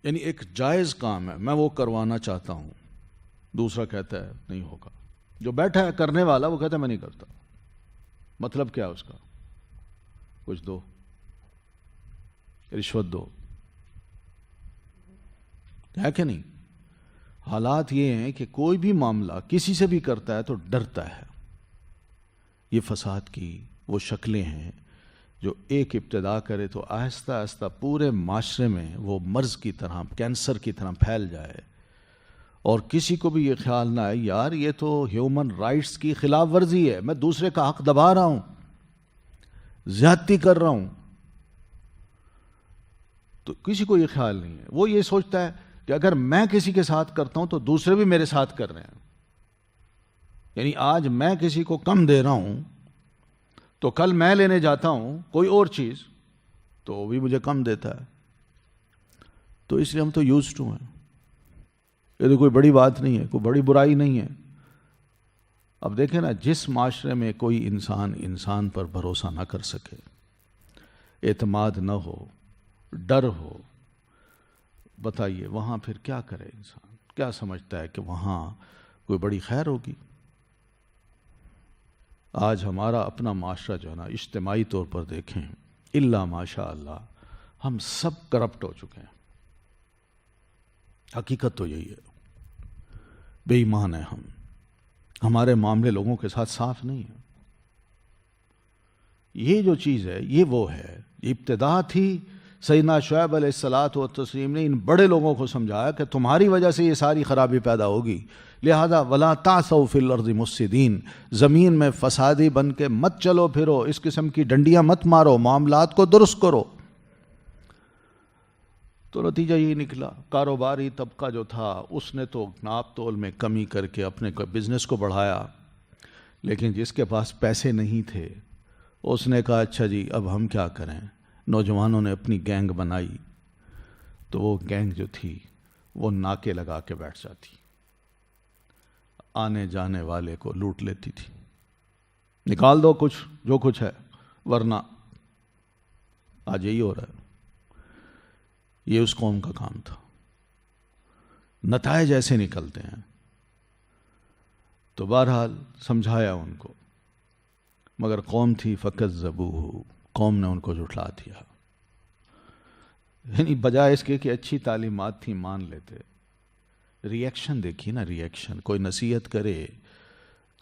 یعنی ایک جائز کام ہے، میں وہ کروانا چاہتا ہوں، دوسرا کہتا ہے نہیں ہوگا، جو بیٹھا ہے کرنے والا وہ کہتا ہے میں نہیں کرتا، مطلب کیا اس کا؟ کچھ دو، رشوت دو، ہے کہ نہیں؟ حالات یہ ہیں کہ کوئی بھی معاملہ کسی سے بھی کرتا ہے تو ڈرتا ہے. یہ فساد کی وہ شکلیں ہیں جو ایک ابتدا کرے تو آہستہ آہستہ پورے معاشرے میں وہ مرض کی طرح، کینسر کی طرح پھیل جائے، اور کسی کو بھی یہ خیال نہ آئے یار یہ تو ہیومن رائٹس کی خلاف ورزی ہے، میں دوسرے کا حق دبا رہا ہوں، زیادتی کر رہا ہوں. تو کسی کو یہ خیال نہیں ہے. وہ یہ سوچتا ہے کہ اگر میں کسی کے ساتھ کرتا ہوں تو دوسرے بھی میرے ساتھ کر رہے ہیں. یعنی آج میں کسی کو کم دے رہا ہوں تو کل میں لینے جاتا ہوں کوئی اور چیز تو وہ بھی مجھے کم دیتا ہے. تو اس لیے ہم تو یوز ٹو ہیں. یہ تو کوئی بڑی بات نہیں ہے، کوئی بڑی برائی نہیں ہے. اب دیکھیں نا، جس معاشرے میں کوئی انسان پر بھروسہ نہ کر سکے، اعتماد نہ ہو، ڈر ہو، بتائیے وہاں پھر کیا کرے انسان؟ کیا سمجھتا ہے کہ وہاں کوئی بڑی خیر ہوگی؟ آج ہمارا اپنا معاشرہ جو ہے نا، اجتماعی طور پر دیکھیں الا ماشاء اللہ ہم سب کرپٹ ہو چکے ہیں. حقیقت تو یہی ہے، بے ایمان ہیں ہم، ہمارے معاملے لوگوں کے ساتھ صاف نہیں ہیں. یہ جو چیز ہے یہ وہ ہے، ابتدا تھی. سیدنا شعیب علیہ الصلاۃ والتسلیم نے ان بڑے لوگوں کو سمجھایا کہ تمہاری وجہ سے یہ ساری خرابی پیدا ہوگی، لہذا ولا تعثوا فی الارض مفسدین، زمین میں فسادی بن کے مت چلو پھرو، اس قسم کی ڈنڈیاں مت مارو، معاملات کو درست کرو. تو نتیجہ یہ نکلا، کاروباری طبقہ جو تھا اس نے تو ناپ تول میں کمی کر کے اپنے بزنس کو بڑھایا، لیکن جس کے پاس پیسے نہیں تھے اس نے کہا اچھا جی اب ہم کیا کریں. نوجوانوں نے اپنی گینگ بنائی، تو وہ گینگ جو تھی وہ ناکے لگا کے بیٹھ جاتی، آنے جانے والے کو لوٹ لیتی تھی. نکال دو کچھ جو کچھ ہے، ورنہ آج یہی ہو رہا ہے. یہ اس قوم کا کام تھا. نتائج ایسے نکلتے ہیں. تو بہرحال سمجھایا ان کو، مگر قوم تھی فکذبوہ، قوم نے ان کو جھٹلا دیا. یعنی بجائے اس کے کہ اچھی تعلیمات تھی مان لیتے. ریئیکشن دیکھیے نا، ریئیکشن. کوئی نصیحت کرے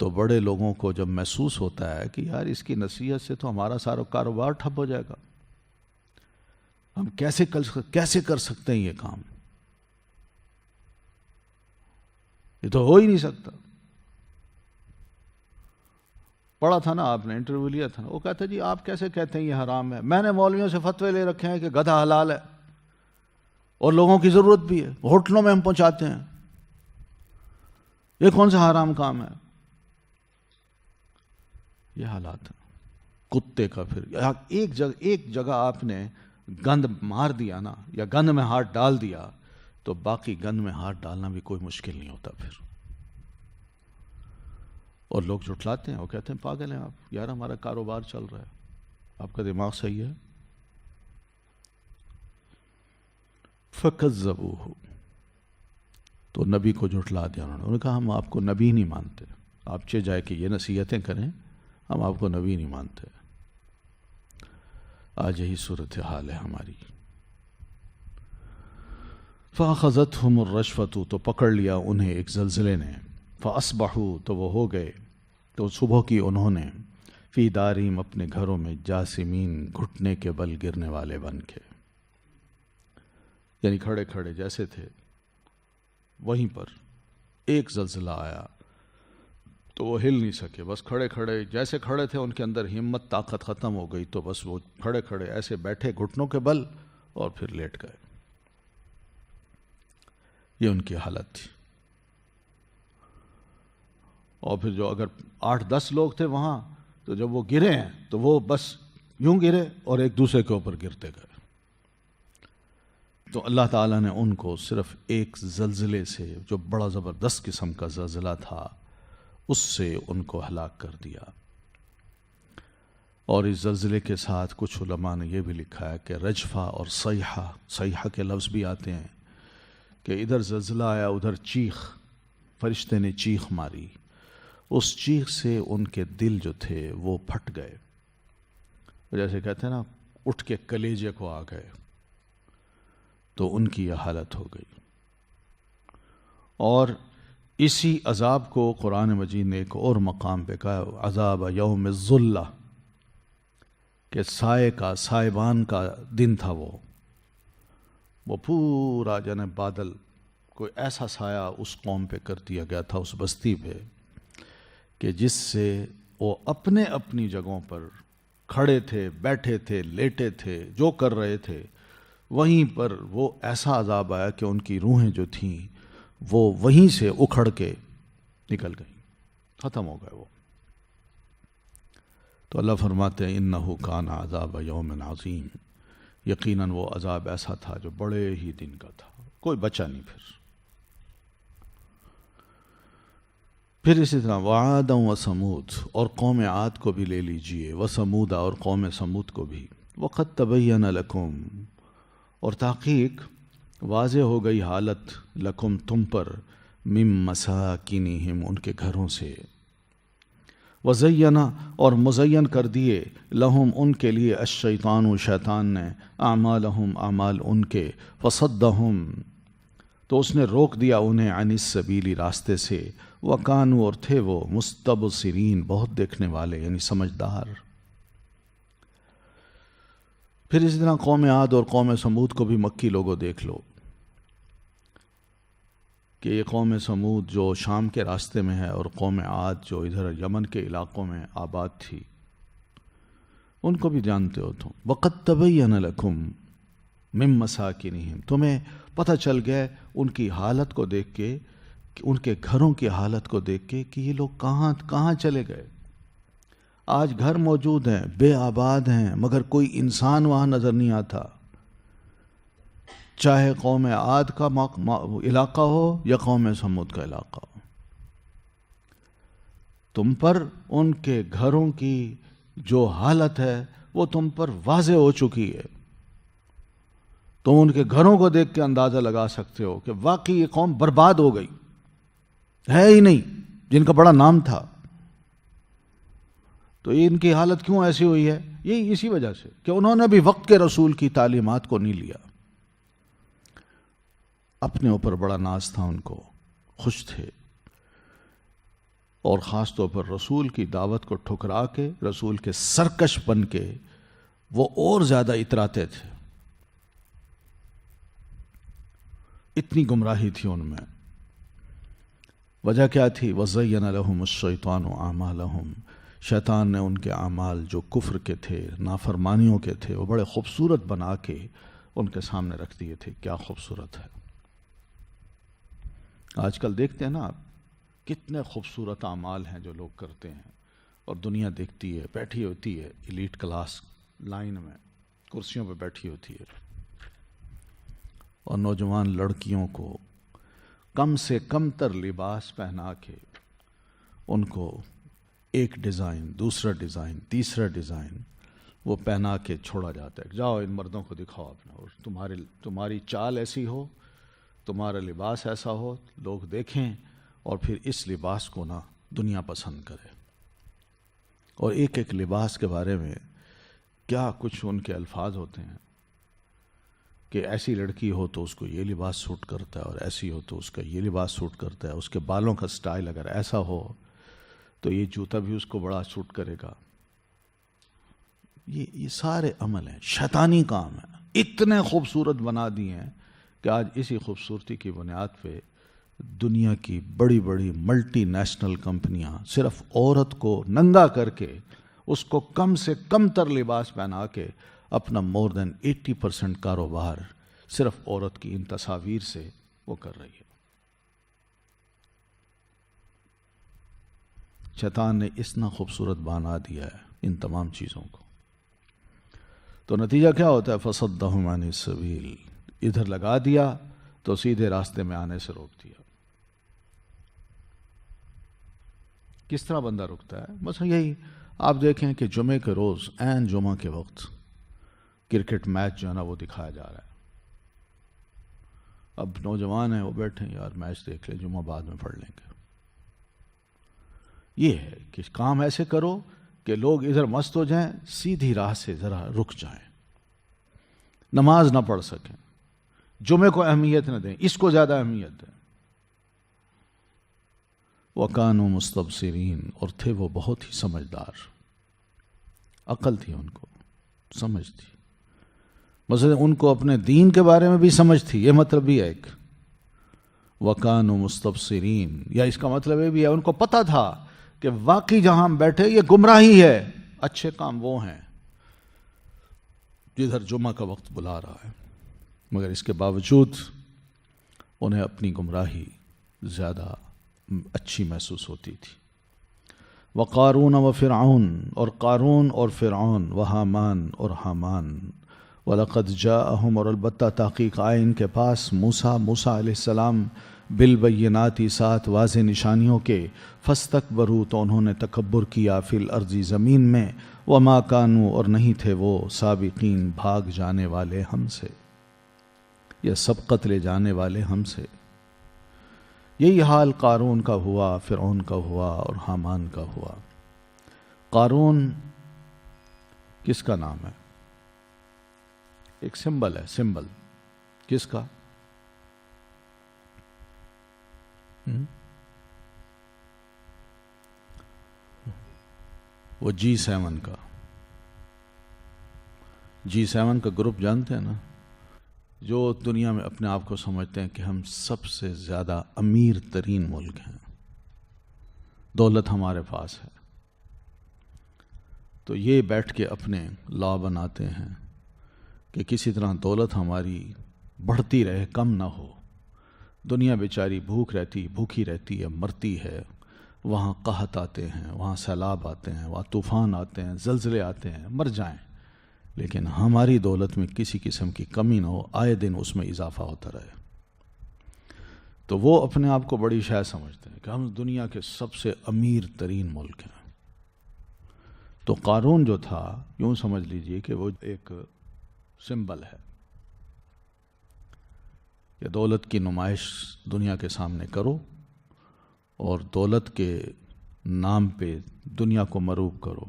تو بڑے لوگوں کو جب محسوس ہوتا ہے کہ یار اس کی نصیحت سے تو ہمارا سارا کاروبار ٹھپ ہو جائے گا، ہم کیسے کر سکتے ہیں یہ کام، یہ تو ہو ہی نہیں سکتا. پڑھا تھا نا آپ نے، انٹرویو لیا تھا نا، وہ کہتا جی آپ کیسے کہتے ہیں یہ حرام ہے، میں نے مولویوں سے فتوے لے رکھے ہیں کہ گدھا حلال ہے اور لوگوں کی ضرورت بھی ہے، ہوٹلوں میں ہم پہنچاتے ہیں، یہ کون سا حرام کام ہے. یہ حالات ہیں کتے کا. پھر ایک جگہ آپ نے گند مار دیا نا، یا گند میں ہاتھ ڈال دیا، تو باقی گند میں ہاتھ ڈالنا بھی کوئی مشکل نہیں ہوتا پھر. اور لوگ جھٹلاتے ہیں، وہ کہتے ہیں پاگل ہیں آپ، یار ہمارا کاروبار چل رہا ہے، آپ کا دماغ صحیح ہے. فکذبوہ، تو نبی کو جھٹلا دیا انہوں نے کہا ہم آپ کو نبی نہیں مانتے، آپ چہ جائے کہ یہ نصیحتیں کریں، ہم آپ کو نبی نہیں مانتے. آج یہی صورتحال ہے ہماری. فاخذتہم الرجفۃ، تو پکڑ لیا انہیں ایک زلزلے نے. فاصبحوا، تو وہ ہو گئے، تو صبح کی انہوں نے، فی دارہم، اپنے گھروں میں، جاسمین، گھٹنے کے بل گرنے والے بن کے. یعنی کھڑے کھڑے جیسے تھے وہیں پر ایک زلزلہ آیا تو وہ ہل نہیں سکے، بس کھڑے کھڑے جیسے کھڑے تھے ان کے اندر ہمت طاقت ختم ہو گئی، تو بس وہ کھڑے کھڑے ایسے بیٹھے گھٹنوں کے بل اور پھر لیٹ گئے. یہ ان کی حالت تھی. اور پھر جو اگر 8-10 لوگ تھے وہاں، تو جب وہ گرے ہیں تو وہ بس یوں گرے اور ایک دوسرے کے اوپر گرتے گئے. تو اللہ تعالیٰ نے ان کو صرف ایک زلزلے سے، جو بڑا زبردست قسم کا زلزلہ تھا، اس سے ان کو ہلاک کر دیا. اور اس زلزلے کے ساتھ کچھ علماء نے یہ بھی لکھا ہے کہ رجفہ اور صیحہ کے لفظ بھی آتے ہیں، کہ ادھر زلزلہ آیا، ادھر چیخ، فرشتے نے چیخ ماری، اس چیخ سے ان کے دل جو تھے وہ پھٹ گئے، جیسے کہتے ہیں نا اٹھ کے کلیجے کو آ گئے، تو ان کی یہ حالت ہو گئی۔ اور اسی عذاب کو قرآن مجید نے ایک اور مقام پہ کہا، عذاب یوم الظلہ، کہ سائے کا، سائبان کا دن تھا وہ پورا بادل، کوئی ایسا سایہ اس قوم پہ کر دیا گیا تھا، اس بستی پہ، کہ جس سے وہ اپنے اپنی جگہوں پر کھڑے تھے، بیٹھے تھے، لیٹے تھے، جو کر رہے تھے وہیں پر وہ ایسا عذاب آیا کہ ان کی روحیں جو تھیں وہ وہیں سے اکھڑ کے نکل گئیں، ختم ہو گئے وہ۔ تو اللہ فرماتے ہیں انہو کان عذاب یوم عظیم، یقیناً وہ عذاب ایسا تھا جو بڑے ہی دن کا تھا، کوئی بچا نہیں۔ پھر اسی طرح وعادا وثمود، اور قوم عاد کو بھی لے لیجئے، وثمود، اور قوم سمود کو بھی، وقد تبین لکم، اور تحقیق واضح ہو گئی حالت، لکم تم پر، من مساکنہم ان کے گھروں سے، وزینا اور مزین کر دیے، لہم ان کے لیے، الشیطان شیطان نے، اعمالہم اعمال ان کے، فصدہم تو اس نے روک دیا انہیں، عن السبیل راستے سے، وکانوا اور تھے وہ، مستبصرین بہت دیکھنے والے یعنی سمجھدار۔ پھر اسی طرح قوم عاد اور قوم سمود کو بھی مکی لوگوں دیکھ لو، کہ یہ قوم سمود جو شام کے راستے میں ہے، اور قوم عاد جو ادھر یمن کے علاقوں میں آباد تھی، ان کو بھی جانتے ہو تم۔ وقد تبین لکم من مساکنہم، تمہیں پتہ چل گیا ان کی حالت کو دیکھ کے، ان کے گھروں کی حالت کو دیکھ کے، کہ یہ لوگ کہاں چلے گئے۔ آج گھر موجود ہیں، بے آباد ہیں، مگر کوئی انسان وہاں نظر نہیں آتا، چاہے قوم عاد کا علاقہ ہو یا قوم سمود کا علاقہ ہو۔ تم پر ان کے گھروں کی جو حالت ہے وہ تم پر واضح ہو چکی ہے، تم ان کے گھروں کو دیکھ کے اندازہ لگا سکتے ہو کہ واقعی یہ قوم برباد ہو گئی، ہے ہی نہیں، جن کا بڑا نام تھا۔ تو ان کی حالت کیوں ایسی ہوئی ہے؟ یہی اسی وجہ سے کہ انہوں نے بھی وقت کے رسول کی تعلیمات کو نہیں لیا، اپنے اوپر بڑا ناز تھا ان کو، خوش تھے، اور خاص طور پر رسول کی دعوت کو ٹھکرا کے، رسول کے سرکش بن کے وہ اور زیادہ اتراتے تھے، اتنی گمراہی تھی ان میں۔ وجہ کیا تھی؟ وَزَيَّنَ لَهُمُ الشَّيْطَانُ أَعْمَالَهُمْ، شیطان نے ان کے اعمال جو کفر کے تھے، نافرمانیوں کے تھے، وہ بڑے خوبصورت بنا کے ان کے سامنے رکھ دیے تھے۔ کیا خوبصورت ہے! آج کل دیکھتے ہیں نا آپ، کتنے خوبصورت اعمال ہیں جو لوگ کرتے ہیں، اور دنیا دیکھتی ہے، بیٹھی ہوتی ہے ایلیٹ کلاس لائن میں، کرسیوں پہ بیٹھی ہوتی ہے، اور نوجوان لڑکیوں کو کم سے کم تر لباس پہنا کے ان کو ایک ڈیزائن، دوسرا ڈیزائن، تیسرا ڈیزائن وہ پہنا کے چھوڑا جاتا ہے، جاؤ ان مردوں کو دکھاؤ اپنا، اور تمہاری چال ایسی ہو، تمہارا لباس ایسا ہو، لوگ دیکھیں اور پھر اس لباس کو نا دنیا پسند کرے۔ اور ایک ایک لباس کے بارے میں کیا کچھ ان کے الفاظ ہوتے ہیں، کہ ایسی لڑکی ہو تو اس کو یہ لباس سوٹ کرتا ہے، اور ایسی ہو تو اس کا یہ لباس سوٹ کرتا ہے، اس کے بالوں کا سٹائل اگر ایسا ہو تو یہ جوتا بھی اس کو بڑا سوٹ کرے گا۔ یہ سارے عمل ہیں، شیطانی کام ہیں، اتنے خوبصورت بنا دیے ہیں کہ آج اسی خوبصورتی کی بنیاد پہ دنیا کی بڑی بڑی ملٹی نیشنل کمپنیاں صرف عورت کو ننگا کر کے، اس کو کم سے کم تر لباس پہنا کے اپنا more than 80% کاروبار صرف عورت کی ان تصاویر سے وہ کر رہی ہے۔ شیطان نے اتنا خوبصورت بنا دیا ہے ان تمام چیزوں کو، تو نتیجہ کیا ہوتا ہے؟ فصدہم عن السبیل، ادھر لگا دیا تو سیدھے راستے میں آنے سے روک دیا۔ کس طرح بندہ رکتا ہے؟ بس یہی آپ دیکھیں کہ جمعے کے روز عین جمعہ کے وقت کرکٹ میچ جو ہے نا وہ دکھایا جا رہا ہے، اب نوجوان ہیں وہ بیٹھے ہیں، یار میچ دیکھ لیں، جمعہ بعد میں پڑھ لیں گے. یہ ہے کہ کام ایسے کرو کہ لوگ ادھر مست ہو جائیں، سیدھی راہ سے ذرا رک جائیں، نماز نہ پڑھ سکیں، جمعے کو اہمیت نہ دیں، اس کو زیادہ اہمیت دیں. وَكَانُوا مُسْتَبْصِرِينَ، اور تھے وہ بہت ہی سمجھدار، عقل تھی ان کو، سمجھ تھی. مثلا ان کو اپنے دین کے بارے میں بھی سمجھ تھی، یہ مطلب بھی ہے ایک وَكَانُوا مُسْتَبْصِرِينَ، یا اس کا مطلب یہ بھی ہے ان کو پتہ تھا کہ واقعی جہاں ہم بیٹھے یہ گمراہی ہے، اچھے کام وہ ہیں جدھر جمعہ کا وقت بلا رہا ہے. مگر اس کے باوجود انہیں اپنی گمراہی زیادہ اچھی محسوس ہوتی تھی. وقارون وفرعون، اور قارون اور فرعون، وحامان اور حامان، وَلَقَدْ جَاءَهُمْ، اور البتہ تحقیق آئے ان کے پاس موسیٰ علیہ السلام، بالبیناتی، ساتھ واضح نشانیوں کے، فاستکبروا، تو انہوں نے تکبر کیا، فی الارض، زمین میں، وما کانوا، اور نہیں تھے وہ، سابقین، بھاگ جانے والے ہم سے، یا سبقت لے جانے والے ہم سے. یہی حال قارون کا ہوا، فرعون کا ہوا اور حامان کا ہوا. قارون کس کا نام ہے؟ ایک سمبل ہے، سمبل کس کا؟ وہ G7 کا. G7 کا گروپ جانتے ہیں نا، جو دنیا میں اپنے آپ کو سمجھتے ہیں کہ ہم سب سے زیادہ امیر ترین ملک ہیں، دولت ہمارے پاس ہے. تو یہ بیٹھ کے اپنے لا بناتے ہیں کہ کسی طرح دولت ہماری بڑھتی رہے، کم نہ ہو. دنیا بیچاری بھوکی رہتی ہے، مرتی ہے. وہاں قحط آتے ہیں، وہاں سیلاب آتے ہیں، وہاں طوفان آتے ہیں، زلزلے آتے ہیں، مر جائیں، لیکن ہماری دولت میں کسی قسم کی کمی نہ ہو، آئے دن اس میں اضافہ ہوتا رہے. تو وہ اپنے آپ کو بڑی شے سمجھتے ہیں کہ ہم دنیا کے سب سے امیر ترین ملک ہیں. تو قارون جو تھا، یوں سمجھ لیجئے کہ وہ ایک سمبل ہے کہ دولت کی نمائش دنیا کے سامنے کرو اور دولت کے نام پہ دنیا کو مروب کرو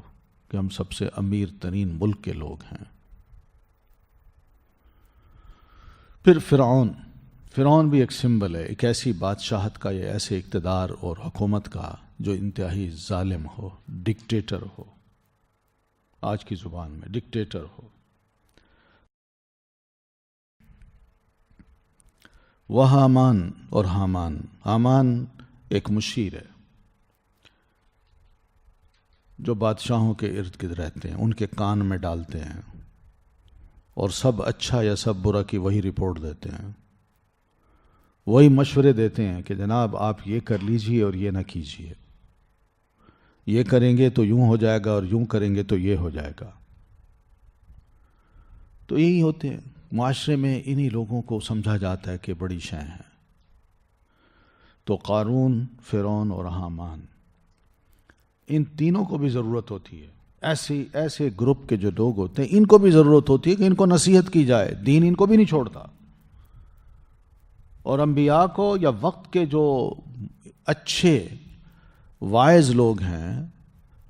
کہ ہم سب سے امیر ترین ملک کے لوگ ہیں. پھر فرعون بھی ایک سمبل ہے، ایک ایسی بادشاہت کا، یا ایسے اقتدار اور حکومت کا جو انتہائی ظالم ہو، ڈکٹیٹر ہو، آج کی زبان میں ڈکٹیٹر ہو. وہ حامان اور حامان ایک مشیر ہے جو بادشاہوں کے ارد گرد رہتے ہیں، ان کے کان میں ڈالتے ہیں اور سب اچھا یا سب برا کی وہی رپورٹ دیتے ہیں، وہی مشورے دیتے ہیں کہ جناب آپ یہ کر لیجئے اور یہ نہ کیجئے، یہ کریں گے تو یوں ہو جائے گا اور یوں کریں گے تو یہ ہو جائے گا. تو یہی ہوتے ہیں معاشرے میں، انہی لوگوں کو سمجھا جاتا ہے کہ بڑی شے ہیں. تو قارون، فرعون اور حامان، ان تینوں کو بھی ضرورت ہوتی ہے. ایسے گروپ کے جو لوگ ہوتے ہیں ان کو بھی ضرورت ہوتی ہے کہ ان کو نصیحت کی جائے. دین ان کو بھی نہیں چھوڑتا. اور انبیاء کو یا وقت کے جو اچھے وائز لوگ ہیں،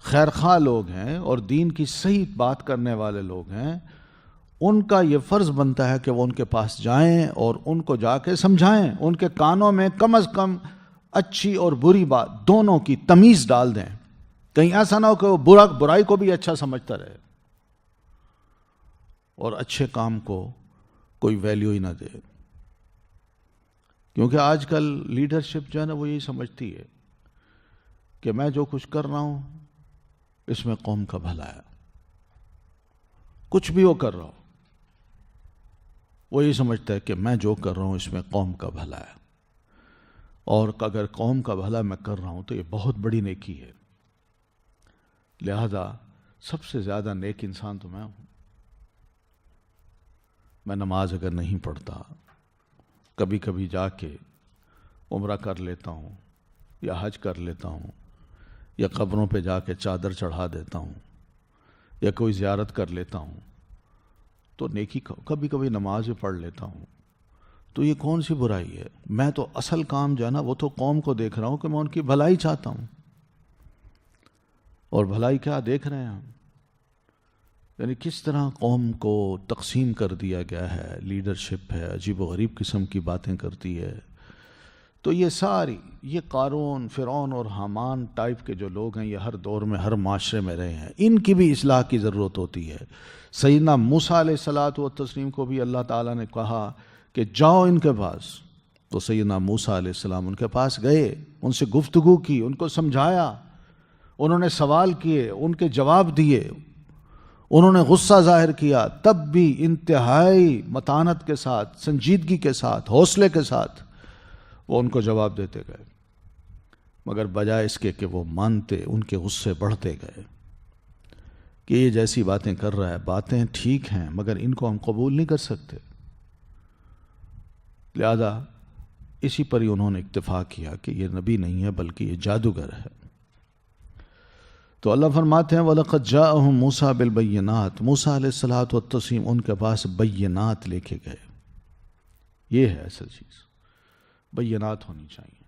خیرخواہ لوگ ہیں اور دین کی صحیح بات کرنے والے لوگ ہیں، ان کا یہ فرض بنتا ہے کہ وہ ان کے پاس جائیں اور ان کو جا کے سمجھائیں، ان کے کانوں میں کم از کم اچھی اور بری بات دونوں کی تمیز ڈال دیں. کہیں ایسا نہ ہو کہ وہ برائی کو بھی اچھا سمجھتا رہے اور اچھے کام کو کوئی ویلیو ہی نہ دے. کیونکہ آج کل لیڈرشپ جو ہے نا وہ یہی سمجھتی ہے کہ میں جو کچھ کر رہا ہوں اس میں قوم کا بھلا ہے. کچھ بھی وہ کر رہا ہو، وہ یہ سمجھتا ہے کہ میں جو کر رہا ہوں اس میں قوم کا بھلا ہے، اور اگر قوم کا بھلا میں کر رہا ہوں تو یہ بہت بڑی نیکی ہے. لہذا سب سے زیادہ نیک انسان تو میں ہوں. میں نماز اگر نہیں پڑھتا، کبھی کبھی جا کے عمرہ کر لیتا ہوں یا حج کر لیتا ہوں یا قبروں پہ جا کے چادر چڑھا دیتا ہوں یا کوئی زیارت کر لیتا ہوں، تو نیکی کبھی کبھی نماز بھی پڑھ لیتا ہوں، تو یہ کون سی برائی ہے؟ میں تو اصل کام جو ہے نا وہ تو قوم کو دیکھ رہا ہوں کہ میں ان کی بھلائی چاہتا ہوں. اور بھلائی کیا دیکھ رہے ہیں ہم؟ یعنی کس طرح قوم کو تقسیم کر دیا گیا ہے، لیڈرشپ ہے، عجیب و غریب قسم کی باتیں کرتی ہے. تو یہ ساری یہ قارون، فرعون اور حامان ٹائپ کے جو لوگ ہیں، یہ ہر دور میں ہر معاشرے میں رہے ہیں. ان کی بھی اصلاح کی ضرورت ہوتی ہے. سیدنا موسیٰ علیہ الصلاۃ والتسلیم کو بھی اللہ تعالیٰ نے کہا کہ جاؤ ان کے پاس. تو سیدنا موسیٰ علیہ السلام ان کے پاس گئے، ان سے گفتگو کی، ان کو سمجھایا، انہوں نے سوال کیے، ان کے جواب دیے، انہوں نے غصہ ظاہر کیا، تب بھی انتہائی متانت کے ساتھ، سنجیدگی کے ساتھ، حوصلے کے ساتھ وہ ان کو جواب دیتے گئے. مگر بجائے اس کے کہ وہ مانتے، ان کے غصے بڑھتے گئے کہ یہ جیسی باتیں کر رہا ہے، باتیں ٹھیک ہیں مگر ان کو ہم قبول نہیں کر سکتے. لہذا اسی پر ہی انہوں نے اکتفا کیا کہ یہ نبی نہیں ہے بلکہ یہ جادوگر ہے. تو اللہ فرماتے ہیں وَلَقَدْ جَاءَهُم مُوسَىٰ بِالْبَيِّنَاتِ، موسیٰ علیہ الصلوٰۃ والتسلیم ان کے پاس بینات لے کے گئے. یہ ہے اصل چیز، بینات ہونی چاہیے.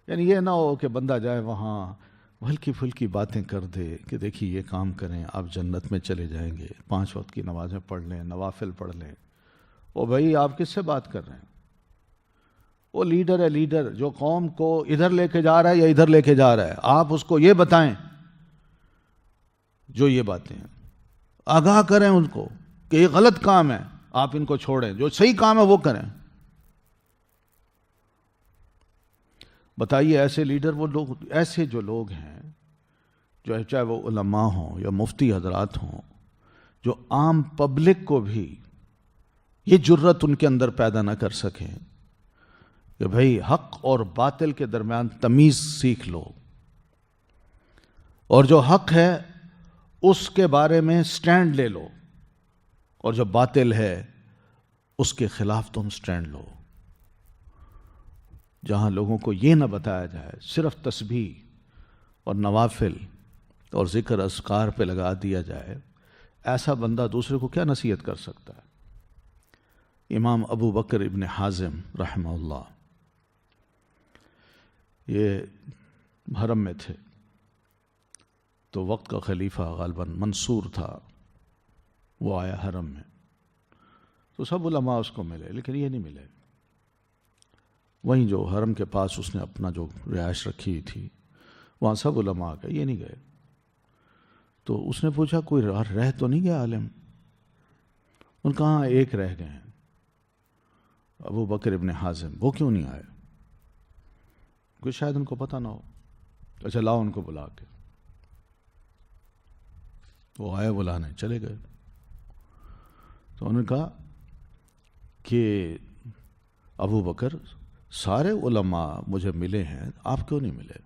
یعنی یہ نہ ہو کہ بندہ جائے وہاں ہلکی پھلکی باتیں کر دے کہ دیکھیے یہ کام کریں آپ جنت میں چلے جائیں گے، 5 وقت کی نمازیں پڑھ لیں، نوافل پڑھ لیں. او بھائی آپ کس سے بات کر رہے ہیں؟ وہ لیڈر ہے، لیڈر جو قوم کو ادھر لے کے جا رہا ہے یا ادھر لے کے جا رہا ہے. آپ اس کو یہ بتائیں جو یہ باتیں ہیں، آگاہ کریں ان کو کہ یہ غلط کام ہے، آپ ان کو چھوڑیں، جو صحیح کام ہے وہ کریں. بتائیے ایسے لیڈر، وہ لوگ، ایسے جو لوگ ہیں، جو چاہے وہ علماء ہوں یا مفتی حضرات ہوں، جو عام پبلک کو بھی یہ جرت ان کے اندر پیدا نہ کر سکیں کہ بھئی حق اور باطل کے درمیان تمیز سیکھ لو، اور جو حق ہے اس کے بارے میں سٹینڈ لے لو، اور جو باطل ہے اس کے خلاف تم سٹینڈ لو. جہاں لوگوں کو یہ نہ بتایا جائے، صرف تسبیح اور نوافل اور ذکر اذکار پہ لگا دیا جائے، ایسا بندہ دوسرے کو کیا نصیحت کر سکتا ہے؟ امام ابو بکر ابن حازم رحمہ اللہ یہ حرم میں تھے، تو وقت کا خلیفہ غالباً منصور تھا، وہ آیا حرم میں، تو سب علماء اس کو ملے لیکن یہ نہیں ملے. وہیں جو حرم کے پاس اس نے اپنا جو رہائش رکھی تھی وہاں سب علماء گئے، یہ نہیں گئے. تو اس نے پوچھا کوئی رہ تو نہیں گیا عالم؟ ان کہاں ایک رہ گئے ہیں، ابو بکر ابن حازم. وہ کیوں نہیں آئے؟ کوئی شاید ان کو پتہ نہ ہو. اچھا لاؤ ان کو بلا کے. وہ آئے، بلانے چلے گئے. تو انہوں نے کہا کہ ابو بکر سارے علماء مجھے ملے ہیں، آپ کیوں نہیں ملے؟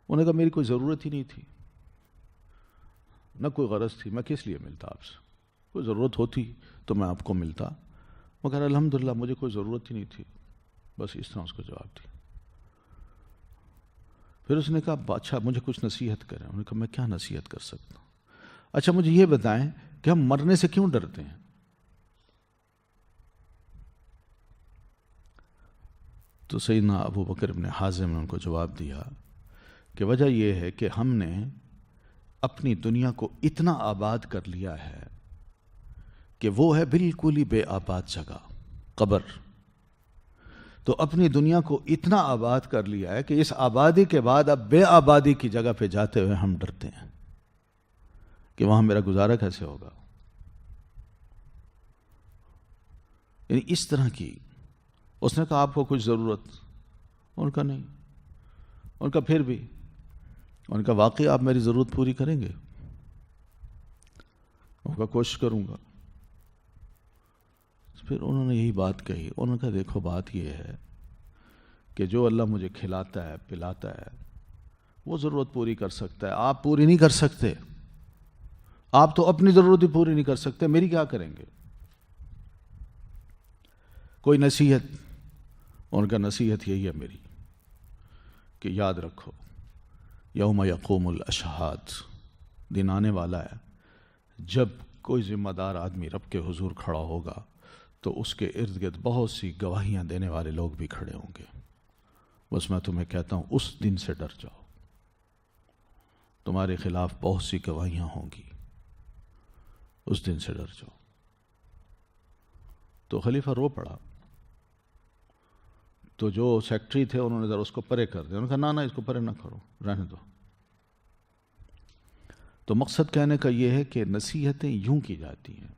انہوں نے کہا میری کوئی ضرورت ہی نہیں تھی، نہ کوئی غرض تھی، میں کس لیے ملتا آپ سے؟ کوئی ضرورت ہوتی تو میں آپ کو ملتا، مگر الحمدللہ مجھے کوئی ضرورت ہی نہیں تھی. بس اس طرح اس کو جواب دیا. پھر اس نے کہا اچھا مجھے کچھ نصیحت کریں. انہوں نے کہا میں کیا نصیحت کر سکتا ہوں؟ اچھا مجھے یہ بتائیں کہ ہم مرنے سے کیوں ڈرتے ہیں؟ تو سیدنا ابو بکر ابن حازم نے ان کو جواب دیا کہ وجہ یہ ہے کہ ہم نے اپنی دنیا کو اتنا آباد کر لیا ہے کہ وہ ہے بالکل ہی بے آباد جگہ، قبر. تو اپنی دنیا کو اتنا آباد کر لیا ہے کہ اس آبادی کے بعد اب بے آبادی کی جگہ پہ جاتے ہوئے ہم ڈرتے ہیں کہ وہاں میرا گزارا کیسے ہوگا. یعنی اس طرح کی. اس نے کہا آپ کو کچھ ضرورت؟ ان کا نہیں. ان کا پھر بھی ان کا واقعی آپ میری ضرورت پوری کریں گے؟ ان کا کوشش کروں گا. پھر انہوں نے یہی بات کہی. انہوں نے کہا دیکھو بات یہ ہے کہ جو اللہ مجھے کھلاتا ہے پلاتا ہے وہ ضرورت پوری کر سکتا ہے، آپ پوری نہیں کر سکتے. آپ تو اپنی ضرورت ہی پوری نہیں کر سکتے، میری کیا کریں گے؟ کوئی نصیحت؟ ان کا نصیحت یہی ہے میری کہ یاد رکھو یوم یقوم الاشہاد، دن آنے والا ہے جب کوئی ذمہ دار آدمی رب کے حضور کھڑا ہوگا تو اس کے ارد گرد بہت سی گواہیاں دینے والے لوگ بھی کھڑے ہوں گے. بس میں تمہیں کہتا ہوں اس دن سے ڈر جاؤ. تمہارے خلاف بہت سی گواہیاں ہوں گی، اس دن سے ڈر جاؤ. تو خلیفہ رو پڑا. تو جو سیکٹری تھے انہوں نے ذرا اس کو پرے کر دیا. انہوں نے کہا نہ اس کو پرے نہ کرو، رہنے دو. تو مقصد کہنے کا یہ ہے کہ نصیحتیں یوں کی جاتی ہیں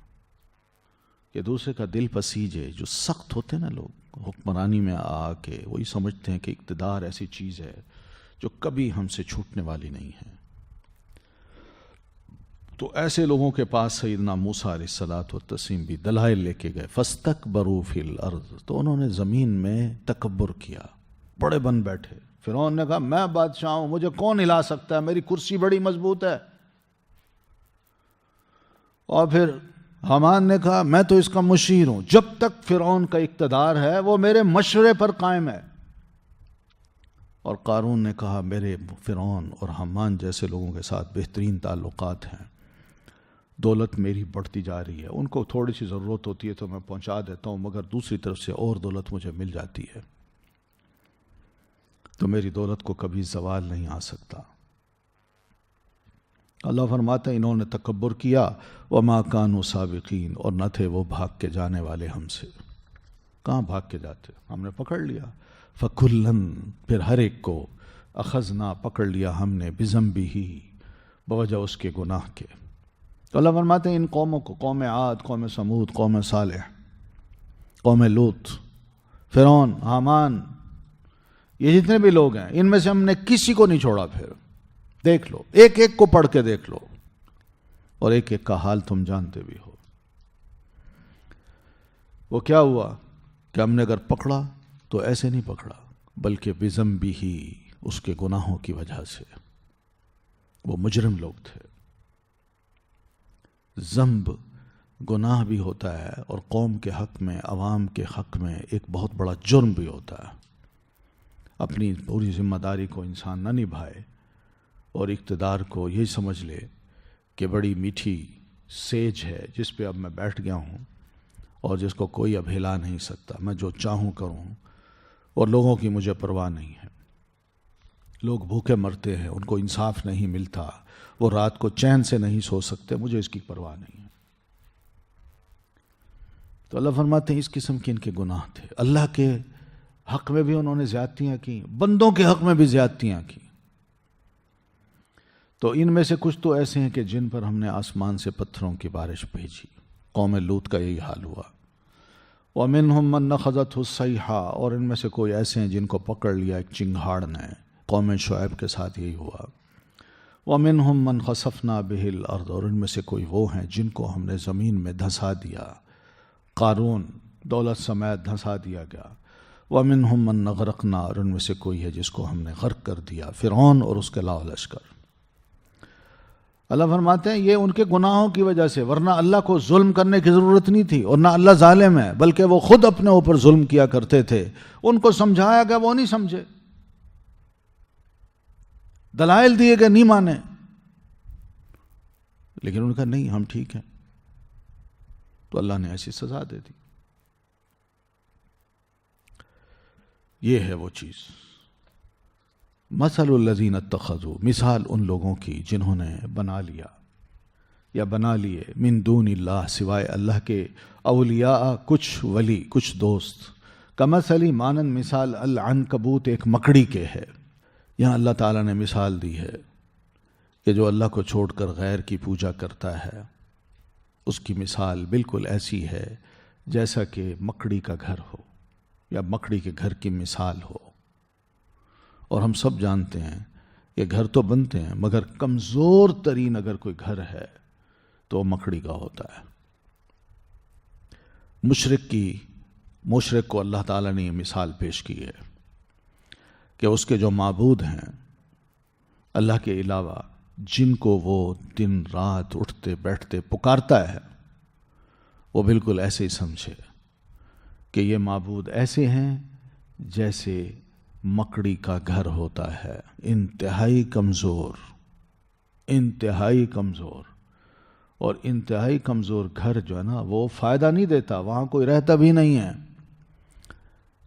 کہ دوسرے کا دل پسیجے. جو سخت ہوتے ہیں نا لوگ حکمرانی میں آ کے، وہی سمجھتے ہیں کہ اقتدار ایسی چیز ہے جو کبھی ہم سے چھوٹنے والی نہیں ہے. تو ایسے لوگوں کے پاس سیدنا موسیٰ علیہ الصلوۃ والتسلیم بھی دلائل لے کے گئے. فاستکبروا فی الارض، تو انہوں نے زمین میں تکبر کیا، بڑے بن بیٹھے. فرعون نے کہا میں بادشاہ ہوں، مجھے کون ہلا سکتا ہے، میری کرسی بڑی مضبوط ہے. اور پھر حامان نے کہا میں تو اس کا مشیر ہوں، جب تک فرعون کا اقتدار ہے وہ میرے مشورے پر قائم ہے. اور قارون نے کہا میرے فرعون اور حامان جیسے لوگوں کے ساتھ بہترین تعلقات ہیں، دولت میری بڑھتی جا رہی ہے، ان کو تھوڑی سی ضرورت ہوتی ہے تو میں پہنچا دیتا ہوں، مگر دوسری طرف سے اور دولت مجھے مل جاتی ہے، تو میری دولت کو کبھی زوال نہیں آ سکتا. اللہ فرماتا ہے انہوں نے تکبر کیا، وما کانوا سابقین، اور نہ تھے وہ بھاگ کے جانے والے ہم سے. کہاں بھاگ کے جاتے، ہم نے پکڑ لیا. فکلن، پھر ہر ایک کو، اخذنا، پکڑ لیا ہم نے، بذنبہ، بوجہ اس کے گناہ کے. تو اللہ فرماتے ہیں ان قوموں کو، قوم عاد، قوم سمود، قوم صالح، قوم لوط، فرعون، حامان، یہ جتنے بھی لوگ ہیں ان میں سے ہم نے کسی کو نہیں چھوڑا. پھر دیکھ لو، ایک ایک کو پڑھ کے دیکھ لو، اور ایک ایک کا حال تم جانتے بھی ہو. وہ کیا ہوا کہ ہم نے اگر پکڑا تو ایسے نہیں پکڑا، بلکہ بذنبہ، اس کے گناہوں کی وجہ سے. وہ مجرم لوگ تھے. ذنب گناہ بھی ہوتا ہے، اور قوم کے حق میں، عوام کے حق میں ایک بہت بڑا جرم بھی ہوتا ہے. اپنی پوری ذمہ داری کو انسان نہ نبھائے اور اقتدار کو یہی سمجھ لے کہ بڑی میٹھی سیج ہے جس پہ اب میں بیٹھ گیا ہوں اور جس کو کوئی اب ہلا نہیں سکتا، میں جو چاہوں کروں، اور لوگوں کی مجھے پرواہ نہیں ہے. لوگ بھوکے مرتے ہیں، ان کو انصاف نہیں ملتا، وہ رات کو چین سے نہیں سو سکتے، مجھے اس کی پرواہ نہیں ہے. تو اللہ فرماتے ہیں اس قسم کے ان کے گناہ تھے. اللہ کے حق میں بھی انہوں نے زیادتیاں کی، بندوں کے حق میں بھی زیادتیاں کی. تو ان میں سے کچھ تو ایسے ہیں کہ جن پر ہم نے آسمان سے پتھروں کی بارش بھیجی. قوم لوط کا یہی حال ہوا. وَمِنْهُمْ مَنْ نَخَذَتْهُ الصَّيْحَةُ، اور ان میں سے کوئی ایسے ہیں جن کو پکڑ لیا ایک چنگھاڑ نے. قوم شعیب کے ساتھ یہی ہوا. وَمِنْهُمْ مَنْ خَسَفْنَا بِهِ الْأَرْضَ، اور ان میں سے کوئی وہ ہیں جن کو ہم نے زمین میں دھنسا دیا. قارون دولت سمیت دھنسا دیا گیا. وَمِنْهُمْ مَنْ أَغْرَقْنَا، اور ان میں سے کوئی ہے جس کو ہم نے غرق کر دیا، فرعون اور اس کے لاؤ لشکر. اللہ فرماتے ہیں یہ ان کے گناہوں کی وجہ سے، ورنہ اللہ کو ظلم کرنے کی ضرورت نہیں تھی. اور نہ اللہ ظالم ہے، بلکہ وہ خود اپنے اوپر ظلم کیا کرتے تھے. ان کو سمجھایا گیا وہ نہیں سمجھے، دلائل دیے گئے نہیں مانے، لیکن انہوں نے کہا نہیں ہم ٹھیک ہیں، تو اللہ نے ایسی سزا دے دی. یہ ہے وہ چیز. مثل الذین اتخذوا، مثال ان لوگوں کی جنہوں نے بنا لیا یا بنا لیے من دون اللہ، سوائے اللہ کے، اولیاء، کچھ ولی، کچھ دوست. کمثل، مانند مثال، العنکبوت، ایک مکڑی کے ہے. یہاں اللہ تعالیٰ نے مثال دی ہے کہ جو اللہ کو چھوڑ کر غیر کی پوجا کرتا ہے اس کی مثال بالکل ایسی ہے جیسا کہ مکڑی کا گھر ہو، یا مکڑی کے گھر کی مثال ہو. اور ہم سب جانتے ہیں کہ گھر تو بنتے ہیں مگر کمزور ترین اگر کوئی گھر ہے تو وہ مکڑی کا ہوتا ہے. مشرک کو اللہ تعالیٰ نے یہ مثال پیش کی ہے کہ اس کے جو معبود ہیں اللہ کے علاوہ، جن کو وہ دن رات اٹھتے بیٹھتے پکارتا ہے، وہ بالکل ایسے ہی سمجھے کہ یہ معبود ایسے ہیں جیسے مکڑی کا گھر ہوتا ہے، انتہائی کمزور، انتہائی کمزور. اور انتہائی کمزور گھر جو ہے نا وہ فائدہ نہیں دیتا، وہاں کوئی رہتا بھی نہیں ہے،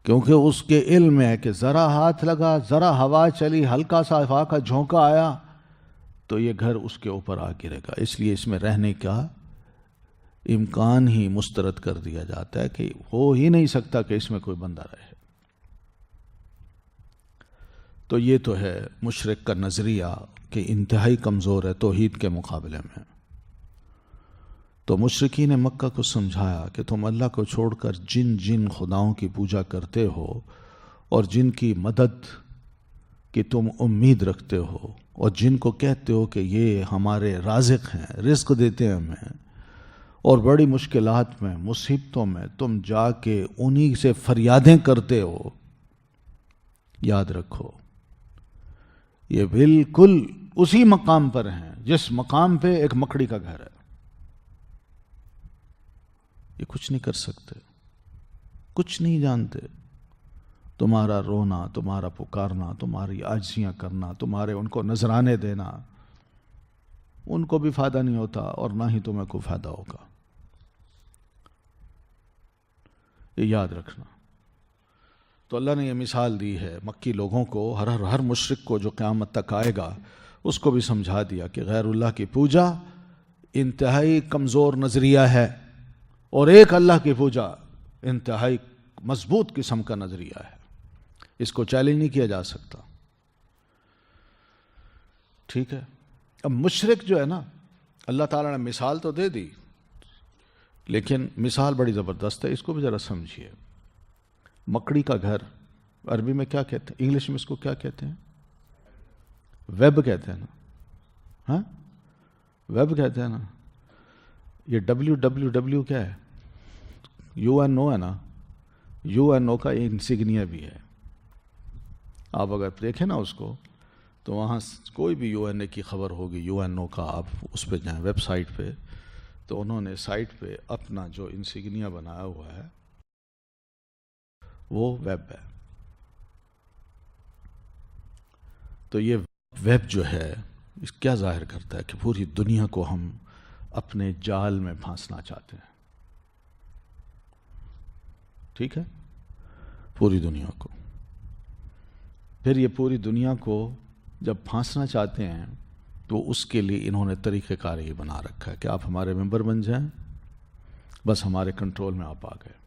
کیونکہ اس کے علم ہے کہ ذرا ہاتھ لگا، ذرا ہوا چلی، ہلکا سا ہوا کا جھونکا آیا تو یہ گھر اس کے اوپر آ گرے گا. اس لیے اس میں رہنے کا امکان ہی مسترد کر دیا جاتا ہے کہ ہو ہی نہیں سکتا کہ اس میں کوئی بندہ رہے. تو یہ تو ہے مشرک کا نظریہ کہ انتہائی کمزور ہے توحید کے مقابلے میں. تو مشرکین مکہ کو سمجھایا کہ تم اللہ کو چھوڑ کر جن جن خداؤں کی پوجا کرتے ہو اور جن کی مدد کی تم امید رکھتے ہو اور جن کو کہتے ہو کہ یہ ہمارے رازق ہیں، رزق دیتے ہیں ہمیں، اور بڑی مشکلات میں، مصیبتوں میں تم جا کے انہی سے فریادیں کرتے ہو، یاد رکھو یہ بالکل اسی مقام پر ہیں جس مقام پہ ایک مکڑی کا گھر ہے. یہ کچھ نہیں کر سکتے، کچھ نہیں جانتے. تمہارا رونا، تمہارا پکارنا، تمہاری عاجزیاں کرنا، تمہارے ان کو نذرانے دینا، ان کو بھی فائدہ نہیں ہوتا اور نہ ہی تمہیں کوئی فائدہ ہوگا. یہ یاد رکھنا. تو اللہ نے یہ مثال دی ہے مکی لوگوں کو، ہر مشرک کو جو قیامت تک آئے گا اس کو بھی سمجھا دیا کہ غیر اللہ کی پوجا انتہائی کمزور نظریہ ہے اور ایک اللہ کی پوجا انتہائی مضبوط قسم کا نظریہ ہے. اس کو چیلنج نہیں کیا جا سکتا. ٹھیک ہے. اب مشرک جو ہے نا، اللہ تعالیٰ نے مثال تو دے دی لیکن مثال بڑی زبردست ہے، اس کو بھی ذرا سمجھیے. مکڑی کا گھر عربی میں کیا کہتے ہیں؟ انگلش میں اس کو کیا کہتے ہیں؟ ویب کہتے ہیں نا. ہاں ویب کہتے ہیں نا. یہ WWW کیا ہے؟ UNO ہے نا. UNO کا انسگنیا بھی ہے. آپ اگر دیکھیں نا اس کو تو وہاں کوئی بھی UNO کی خبر ہوگی، UNO کا آپ اس پہ جائیں ویب سائٹ پہ تو انہوں نے سائٹ پہ اپنا جو انسگنیا بنایا ہوا ہے وہ ویب ہے. تو یہ ویب جو ہے اس کیا ظاہر کرتا ہے کہ پوری دنیا کو ہم اپنے جال میں پھانسنا چاہتے ہیں. ٹھیک ہے، پوری دنیا کو. پھر یہ پوری دنیا کو جب پھانسنا چاہتے ہیں تو اس کے لیے انہوں نے طریقہ کار یہ بنا رکھا ہے کہ آپ ہمارے ممبر بن جائیں، بس ہمارے کنٹرول میں آپ آ گئے.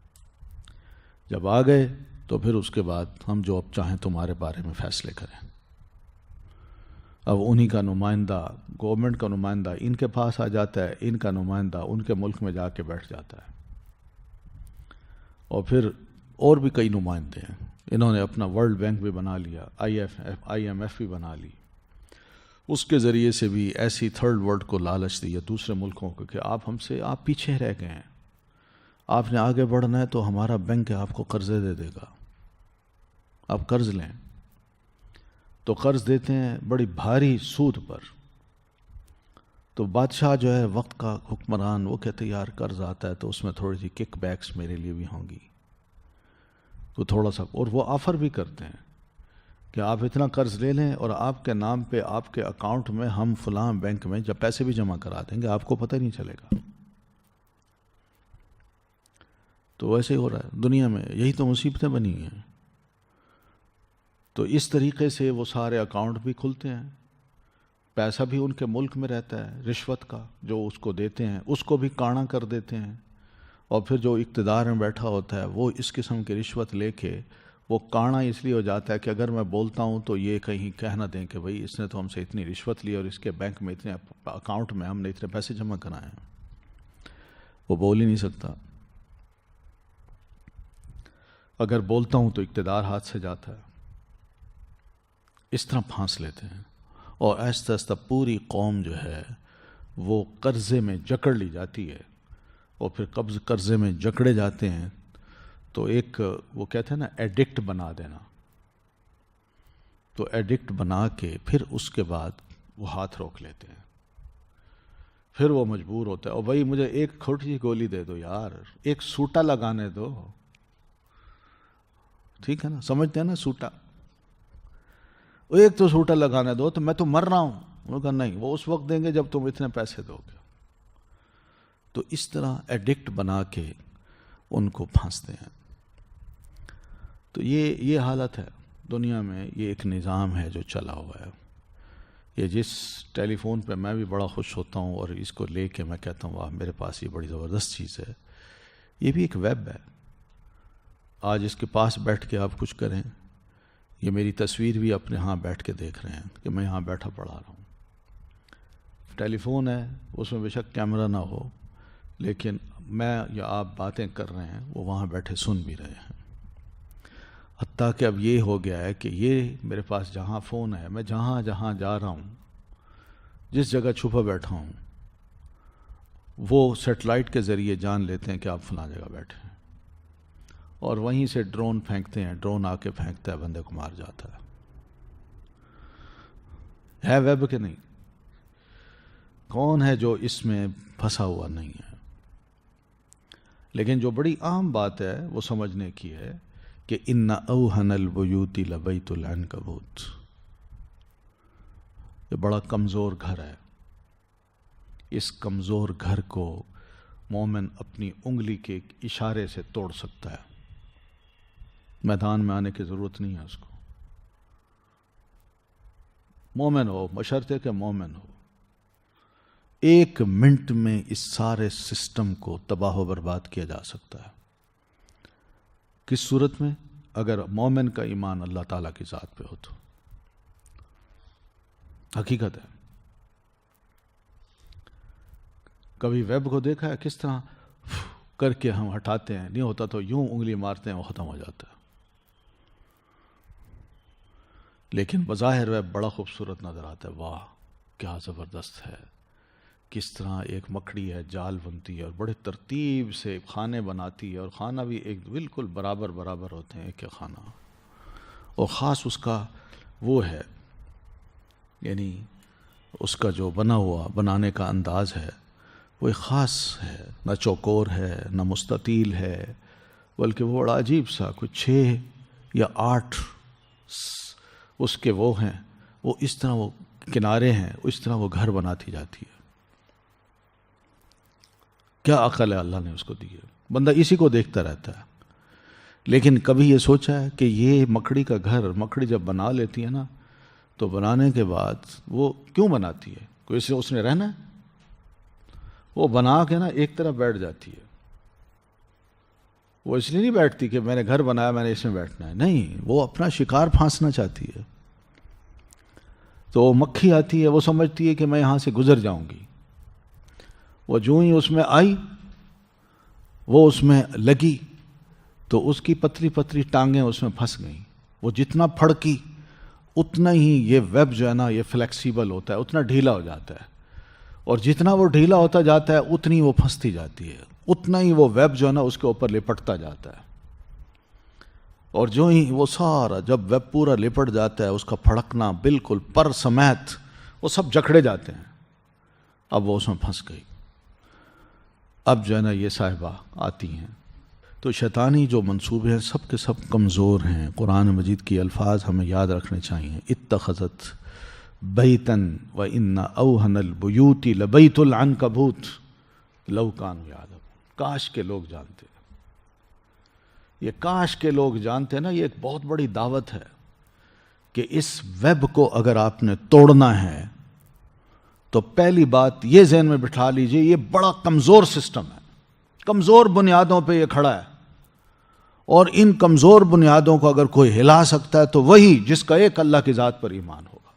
جب آ گئے تو پھر اس کے بعد ہم جو اب چاہیں تمہارے بارے میں فیصلے کریں. اب انہی کا نمائندہ، گورنمنٹ کا نمائندہ ان کے پاس آ جاتا ہے، ان کا نمائندہ ان کے ملک میں جا کے بیٹھ جاتا ہے. اور پھر اور بھی کئی نمائندے ہیں. انہوں نے اپنا ورلڈ بینک بھی بنا لیا، IMF بھی بنا لی. اس کے ذریعے سے بھی ایسی تھرڈ ورلڈ کو لالچ دی ہے دوسرے ملکوں کو کہ آپ پیچھے رہ گئے ہیں، آپ نے آگے بڑھنا ہے تو ہمارا بینک آپ کو قرضے دے دے گا، آپ قرض لیں. تو قرض دیتے ہیں بڑی بھاری سود پر. تو بادشاہ جو ہے وقت کا حکمران وہ کہتے یار قرض آتا ہے تو اس میں تھوڑی سی کک بیکس میرے لیے بھی ہوں گی، تو تھوڑا سا. اور وہ آفر بھی کرتے ہیں کہ آپ اتنا قرض لے لیں اور آپ کے نام پہ آپ کے اکاؤنٹ میں ہم فلاں بینک میں جب پیسے بھی جمع کرا دیں گے، آپ کو پتہ نہیں چلے گا. تو ویسے ہی ہو رہا ہے دنیا میں، یہی تو مصیبتیں بنی ہیں. تو اس طریقے سے وہ سارے اکاؤنٹ بھی کھلتے ہیں، پیسہ بھی ان کے ملک میں رہتا ہے، رشوت کا جو اس کو دیتے ہیں اس کو بھی کانا کر دیتے ہیں. اور پھر جو اقتدار میں بیٹھا ہوتا ہے وہ اس قسم کی رشوت لے کے وہ کانا اس لیے ہو جاتا ہے کہ اگر میں بولتا ہوں تو یہ کہیں کہہ نہ دیں کہ بھئی اس نے تو ہم سے اتنی رشوت لی اور اس کے بینک میں اتنے اکاؤنٹ میں ہم نے اتنے پیسے جمع کرائے ہیں. وہ بول ہی نہیں سکتا. اگر بولتا ہوں تو اقتدار ہاتھ سے جاتا ہے. اس طرح پھانس لیتے ہیں اور آہستہ آہستہ پوری قوم جو ہے وہ قرضے میں جکڑ لی جاتی ہے. اور پھر قرضے میں جکڑے جاتے ہیں تو ایک وہ کہتے ہیں نا ایڈکٹ بنا دینا. تو ایڈکٹ بنا کے پھر اس کے بعد وہ ہاتھ روک لیتے ہیں. پھر وہ مجبور ہوتا ہے اور بھائی مجھے ایک چھوٹی سی گولی دے دو یار، ایک سوٹا لگانے دو. ٹھیک ہے نا، سمجھتے ہیں نا سوٹا، ایک تو سوٹا لگانے دو تو میں تو مر رہا ہوں. وہ کہا نہیں، وہ اس وقت دیں گے جب تم اتنے پیسے دو گے. تو اس طرح ایڈکٹ بنا کے ان کو پھانستے ہیں. تو یہ حالت ہے دنیا میں. یہ ایک نظام ہے جو چلا ہوا ہے. یہ جس ٹیلی فون پہ میں بھی بڑا خوش ہوتا ہوں اور اس کو لے کے میں کہتا ہوں واہ میرے پاس یہ بڑی زبردست چیز ہے، یہ بھی ایک ویب ہے. آج اس کے پاس بیٹھ کے آپ کچھ کریں، یہ میری تصویر بھی اپنے ہاں بیٹھ کے دیکھ رہے ہیں کہ میں یہاں بیٹھا پڑھا رہا ہوں. ٹیلی فون ہے، اس میں بے شک کیمرہ نہ ہو، لیکن میں یا آپ باتیں کر رہے ہیں وہ وہاں بیٹھے سن بھی رہے ہیں. حتیٰ کہ اب یہ ہو گیا ہے کہ یہ میرے پاس جہاں فون ہے، میں جہاں جہاں جا رہا ہوں، جس جگہ چھپا بیٹھا ہوں، وہ سیٹلائٹ کے ذریعے جان لیتے ہیں کہ آپ فلاں جگہ بیٹھے ہیں، اور وہیں سے ڈرون پھینکتے ہیں. ڈرون آ کے پھینکتا ہے، بندے کو مار جاتا ہے. ہے ویب کہ نہیں؟ کون ہے جو اس میں پھنسا ہوا نہیں ہے؟ لیکن جو بڑی عام بات ہے وہ سمجھنے کی ہے کہ ان اوہن البیوت لبیت العنکبوت، یہ بڑا کمزور گھر ہے. اس کمزور گھر کو مومن اپنی انگلی کے اشارے سے توڑ سکتا ہے. میدان میں آنے کی ضرورت نہیں ہے اس کو. مومن ہو، بشرطے کہ مومن ہو. 1 منٹ میں اس سارے سسٹم کو تباہ و برباد کیا جا سکتا ہے. کس صورت میں؟ اگر مومن کا ایمان اللہ تعالیٰ کی ذات پہ ہو تو. حقیقت ہے. کبھی ویب کو دیکھا ہے کس طرح کر کے ہم ہٹاتے ہیں؟ نہیں ہوتا تو یوں انگلی مارتے ہیں وہ ختم ہو جاتا ہے. لیکن بظاہر ویب بڑا خوبصورت نظر آتا ہے. واہ کیا زبردست ہے. کس طرح ایک مکڑی ہے، جال بنتی ہے اور بڑے ترتیب سے کھانے بناتی ہے، اور کھانا بھی ایک بالکل برابر ہوتے ہیں ایک کھانا. اور خاص اس کا وہ ہے، یعنی اس کا جو بنانے کا انداز ہے وہ ایک خاص ہے. نہ چوکور ہے، نہ مستطیل ہے، بلکہ وہ بڑا عجیب سا کچھ 6 یا 8 اس کے وہ ہیں، وہ اس طرح وہ کنارے ہیں، اس طرح وہ گھر بناتی جاتی ہے. کیا عقل ہے اللہ نے اس کو دی ہے. بندہ اسی کو دیکھتا رہتا ہے. لیکن کبھی یہ سوچا ہے کہ یہ مکڑی کا گھر، مکڑی جب بنا لیتی ہے نا، تو بنانے کے بعد وہ کیوں بناتی ہے؟ کوئی اس نے رہنا ہے؟ وہ بنا کے نا ایک طرف بیٹھ جاتی ہے. وہ اس لیے نہیں بیٹھتی کہ میں نے گھر بنایا میں نے اس میں بیٹھنا ہے، نہیں، وہ اپنا شکار پھانسنا چاہتی ہے. تو مکھی آتی ہے، وہ سمجھتی ہے کہ میں یہاں سے گزر جاؤں گی. وہ جو ہی اس میں آئی، وہ اس میں لگی، تو اس کی پتلی پتلی ٹانگیں اس میں پھنس گئیں. وہ جتنا پھڑکی اتنا ہی یہ ویب جو ہے نا یہ فلیکسیبل ہوتا ہے، اتنا ڈھیلا ہو جاتا ہے. اور جتنا وہ ڈھیلا ہوتا جاتا ہے اتنی وہ پھنستی جاتی ہے، اتنا ہی وہ ویب جو ہے نا اس کے اوپر لپٹتا جاتا ہے. اور جو ہی وہ سارا جب ویب پورا لپٹ جاتا ہے، اس کا پھڑکنا بالکل پر سمیت وہ سب جکڑے جاتے ہیں. اب وہ اس میں پھنس گئی. اب جو ہے نا یہ صاحبہ آتی ہیں. تو شیطانی جو منصوبے ہیں سب کے سب کمزور ہیں. قرآن مجید کی الفاظ ہمیں یاد رکھنے چاہیے. اتخذت بیتن وان اوہن البیوت لبیت العنکبوت لو کانوا یعلمون. کاش کے لوگ جانتے. یہ کاش کے لوگ جانتے نا، یہ ایک بہت بڑی دعوت ہے کہ اس ویب کو اگر آپ نے توڑنا ہے تو پہلی بات یہ ذہن میں بٹھا لیجئے، یہ بڑا کمزور سسٹم ہے، کمزور بنیادوں پہ یہ کھڑا ہے. اور ان کمزور بنیادوں کو اگر کوئی ہلا سکتا ہے تو وہی جس کا ایک اللہ کی ذات پر ایمان ہوگا،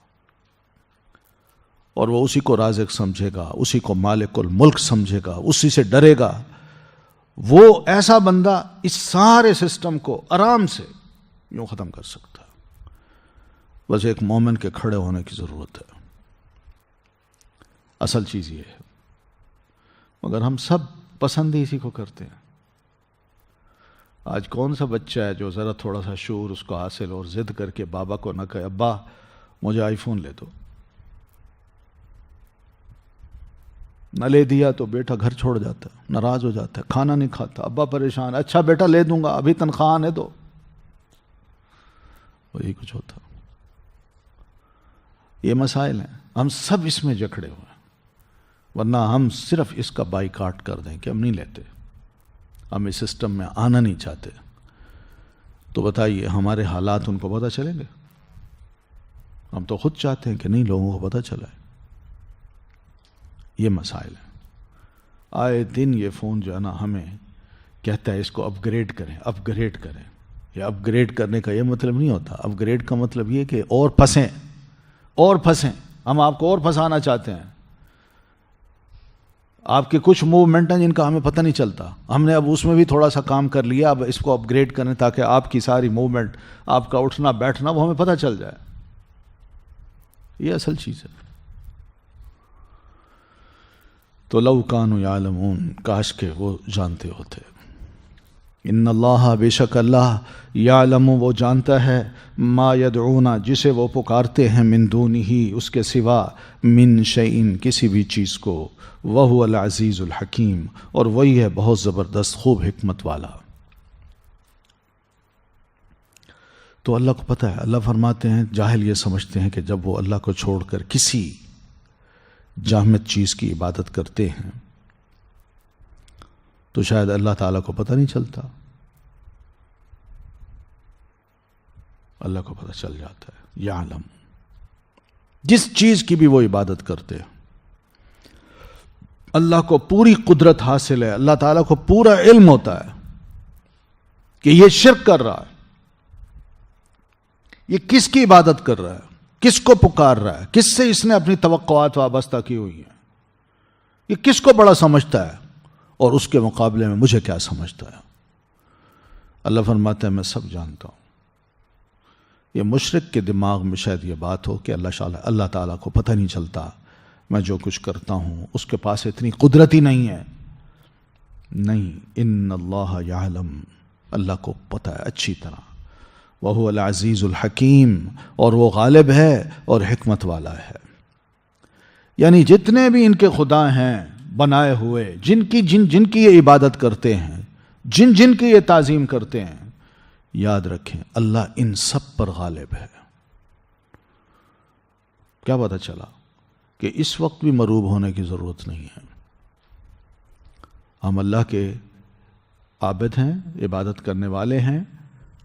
اور وہ اسی کو رازق سمجھے گا، اسی کو مالک الملک سمجھے گا، اسی سے ڈرے گا. وہ ایسا بندہ اس سارے سسٹم کو آرام سے یوں ختم کر سکتا ہے. بس ایک مومن کے کھڑے ہونے کی ضرورت ہے. اصل چیز یہ ہے. مگر ہم سب پسند ہی اسی کو کرتے ہیں. آج کون سا بچہ ہے جو ذرا تھوڑا سا شعور اس کو حاصل اور ضد کر کے بابا کو نہ کہے ابا مجھے آئی فون لے دو. نہ لے دیا تو بیٹا گھر چھوڑ جاتا ہے، ناراض ہو جاتا ہے، کھانا نہیں کھاتا، ابا پریشان. اچھا بیٹا لے دوں گا، ابھی تنخواہ آنے دو. وہی کچھ ہوتا. یہ مسائل ہیں، ہم سب اس میں جکڑے ہوئے ہیں. ورنہ ہم صرف اس کا بائیکاٹ کر دیں کہ ہم نہیں لیتے، ہم اس سسٹم میں آنا نہیں چاہتے، تو بتائیے ہمارے حالات ان کو پتہ چلیں گے؟ ہم تو خود چاہتے ہیں کہ نہیں لوگوں کو پتہ چلائے۔ یہ مسائل ہیں۔ آئے دن یہ فون جو ہے نا ہمیں کہتا ہے اس کو اپ گریڈ کریں، اپ گریڈ کریں۔ یہ اپ گریڈ کرنے کا یہ مطلب نہیں ہوتا، اپ گریڈ کا مطلب یہ کہ اور پھنسیں، ہم آپ کو اور پھنسانا چاہتے ہیں۔ آپ کے کچھ موومنٹ ہیں جن کا ہمیں پتہ نہیں چلتا، ہم نے اب اس میں بھی تھوڑا سا کام کر لیا، اب اس کو اپ گریڈ کریں تاکہ آپ کی ساری موومنٹ، آپ کا اٹھنا بیٹھنا وہ ہمیں پتہ چل جائے۔ یہ اصل چیز ہے۔ تو لو کانوا یعلمون، کاش کہ وہ جانتے ہوتے۔ ان اللہ، بے شک اللہ، یعلم، وہ جانتا ہے، ما یدعونا، جسے وہ پکارتے ہیں، من دونہ، اس کے سوا، من شیء، کسی بھی چیز کو، وہو العزیز الحکیم، اور وہی ہے بہت زبردست خوب حکمت والا۔ تو اللہ کو پتہ ہے، اللہ فرماتے ہیں جاہل یہ سمجھتے ہیں کہ جب وہ اللہ کو چھوڑ کر کسی جامد چیز کی عبادت کرتے ہیں تو شاید اللہ تعالیٰ کو پتہ نہیں چلتا، اللہ کو پتہ چل جاتا ہے۔ یعلم، جس چیز کی بھی وہ عبادت کرتے ہیں، اللہ کو پوری قدرت حاصل ہے، اللہ تعالیٰ کو پورا علم ہوتا ہے کہ یہ شرک کر رہا ہے، یہ کس کی عبادت کر رہا ہے، کس کو پکار رہا ہے، کس سے اس نے اپنی توقعات وابستہ کی ہوئی ہیں، یہ کس کو بڑا سمجھتا ہے اور اس کے مقابلے میں مجھے کیا سمجھتا ہے۔ اللہ فرماتا ہے میں سب جانتا ہوں۔ یہ مشرک کے دماغ میں شاید یہ بات ہو کہ اللہ تعالیٰ کو پتہ نہیں چلتا میں جو کچھ کرتا ہوں، اس کے پاس اتنی قدرت ہی نہیں ہے۔ نہیں، ان اللہ یعلم، اللہ کو پتہ ہے اچھی طرح، وہو العزیز الحکیم، اور وہ غالب ہے اور حکمت والا ہے۔ یعنی جتنے بھی ان کے خدا ہیں بنائے ہوئے، جن کی یہ عبادت کرتے ہیں، جن کی یہ تعظیم کرتے ہیں، یاد رکھیں اللہ ان سب پر غالب ہے۔ کیا پتہ چلا کہ اس وقت بھی مروب ہونے کی ضرورت نہیں ہے۔ ہم اللہ کے عابد ہیں، عبادت کرنے والے ہیں۔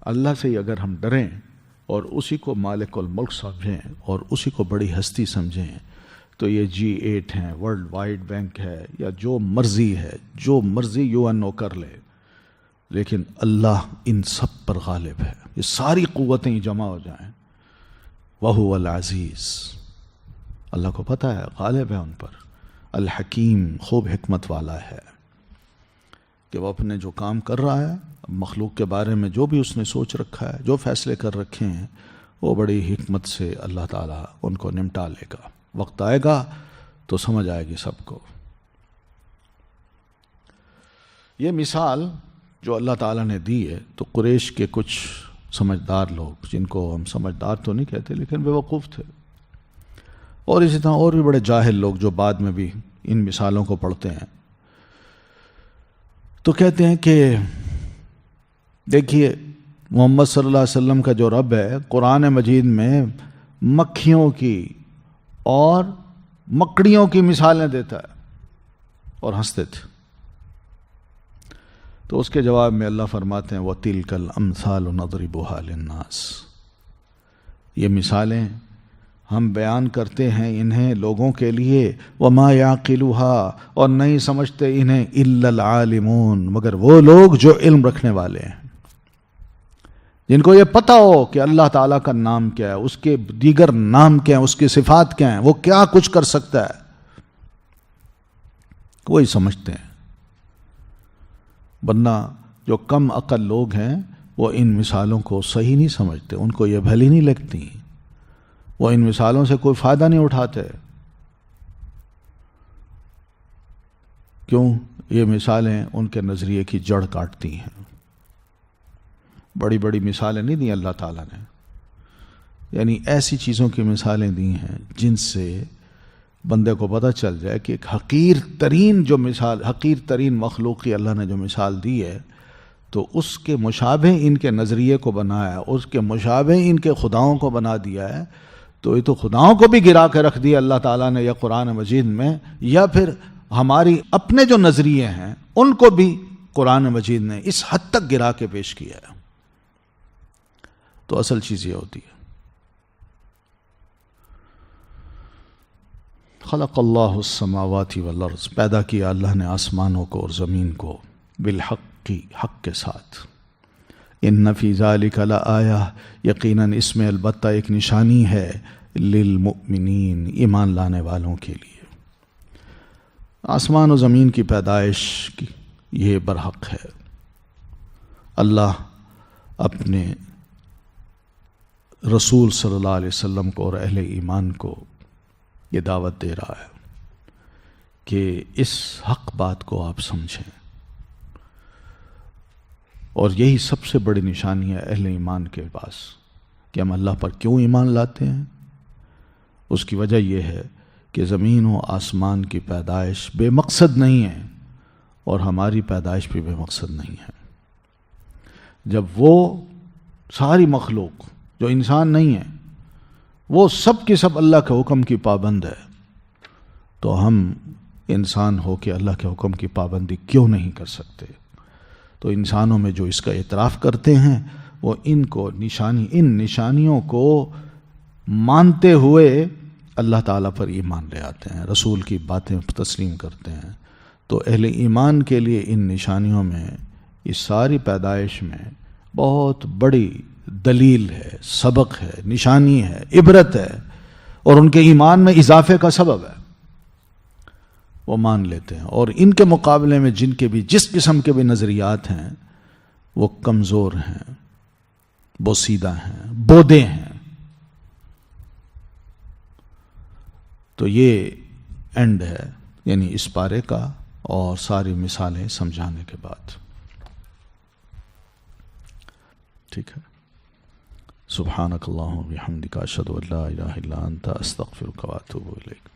اللہ سے اگر ہم ڈریں اور اسی کو مالک الملک سمجھیں اور اسی کو بڑی ہستی سمجھیں تو یہ G8 ہیں، ورلڈ وائڈ بینک ہے، یا جو مرضی ہے، جو مرضی UNO کر لے، لیکن اللہ ان سب پر غالب ہے۔ یہ ساری قوتیں جمع ہو جائیں، وہو العزیز، اللہ کو پتہ ہے غالب ہے ان پر، الحکیم، خوب حکمت والا ہے کہ وہ اپنے جو کام کر رہا ہے، مخلوق کے بارے میں جو بھی اس نے سوچ رکھا ہے، جو فیصلے کر رکھے ہیں، وہ بڑی حکمت سے اللہ تعالیٰ ان کو نمٹا لے گا۔ وقت آئے گا تو سمجھ آئے گی سب کو۔ یہ مثال جو اللہ تعالیٰ نے دی ہے تو قریش کے کچھ سمجھدار لوگ، جن کو ہم سمجھدار تو نہیں کہتے لیکن بے وقوف تھے، اور اسی طرح اور بھی بڑے جاہل لوگ جو بعد میں بھی ان مثالوں کو پڑھتے ہیں، تو کہتے ہیں کہ دیکھیے محمد صلی اللہ علیہ وسلم کا جو رب ہے قرآن مجید میں مکھیوں کی اور مکڑیوں کی مثالیں دیتا ہے، اور ہنستے تھے۔ تو اس کے جواب میں اللہ فرماتے ہیں وَتِلْكَ الْأَمْثَالُ نَضْرِبُهَا لِلنَّاسِ، یہ مثالیں ہم بیان کرتے ہیں انہیں لوگوں کے لیے، وَمَا يَعْقِلُهَا، اور نہیں سمجھتے انہیں إِلَّا الْعَالِمُونَ، مگر وہ لوگ جو علم رکھنے والے ہیں، جن کو یہ پتہ ہو کہ اللہ تعالیٰ کا نام کیا ہے، اس کے دیگر نام کیا ہیں، اس کی صفات کیا ہیں، وہ کیا کچھ کر سکتا ہے، وہی سمجھتے ہیں۔ ورنہ جو کم عقل لوگ ہیں وہ ان مثالوں کو صحیح نہیں سمجھتے، ان کو یہ بھلی نہیں لگتی، وہ ان مثالوں سے کوئی فائدہ نہیں اٹھاتے۔ کیوں؟ یہ مثالیں ان کے نظریے کی جڑ کاٹتی ہیں۔ بڑی بڑی مثالیں نہیں دی اللہ تعالیٰ نے، یعنی ایسی چیزوں کی مثالیں دی ہیں جن سے بندے کو پتہ چل جائے کہ ایک حقیر ترین مخلوق کی اللہ نے جو مثال دی ہے تو اس کے مشابہ ان کے نظریے کو بنایا، اس کے مشابہ ان کے خداؤں کو بنا دیا ہے، تو یہ تو خداؤں کو بھی گرا کے رکھ دیا اللہ تعالیٰ نے یا قرآن مجید میں، یا پھر ہماری اپنے جو نظریے ہیں ان کو بھی قرآن مجید نے اس حد تک گرا کے پیش کیا ہے۔ تو اصل چیز یہ ہوتی ہے، خلق اللہ السماوات والارض، پیدا کیا اللہ نے آسمانوں کو اور زمین کو، بالحق کی، حق کے ساتھ، ان فی ذالک لآیہ، یقیناً اس میں البتہ ایک نشانی ہے، للمؤمنین، ایمان لانے والوں کے لیے۔ آسمان و زمین کی پیدائش کی یہ برحق ہے، اللہ اپنے رسول صلی اللہ علیہ وسلم کو اور اہل ایمان کو یہ دعوت دے رہا ہے کہ اس حق بات کو آپ سمجھیں، اور یہی سب سے بڑی نشانی ہے اہل ایمان کے پاس کہ ہم اللہ پر کیوں ایمان لاتے ہیں۔ اس کی وجہ یہ ہے کہ زمین و آسمان کی پیدائش بے مقصد نہیں ہے، اور ہماری پیدائش بھی بے مقصد نہیں ہے۔ جب وہ ساری مخلوق جو انسان نہیں ہے وہ سب کی سب اللہ کے حکم کی پابند ہے، تو ہم انسان ہو کے اللہ کے حکم کی پابندی کیوں نہیں کر سکتے؟ تو انسانوں میں جو اس کا اعتراف کرتے ہیں وہ ان نشانیوں کو مانتے ہوئے اللہ تعالیٰ پر ایمان لے آتے ہیں، رسول کی باتیں تسلیم کرتے ہیں۔ تو اہل ایمان کے لیے ان نشانیوں میں، اس ساری پیدائش میں بہت بڑی دلیل ہے، سبق ہے، نشانی ہے، عبرت ہے، اور ان کے ایمان میں اضافے کا سبب ہے، وہ مان لیتے ہیں۔ اور ان کے مقابلے میں جن کے بھی جس قسم کے بھی نظریات ہیں وہ کمزور ہیں، بوسیدہ ہیں، بودے ہیں۔ تو یہ اینڈ ہے یعنی اس پارے کا، اور ساری مثالیں سمجھانے کے بعد، ٹھیک ہے۔ سبحانک اللہم و بحمدک، اشہد ان لا الہ الا انت، استغفرک و اتوب الیک۔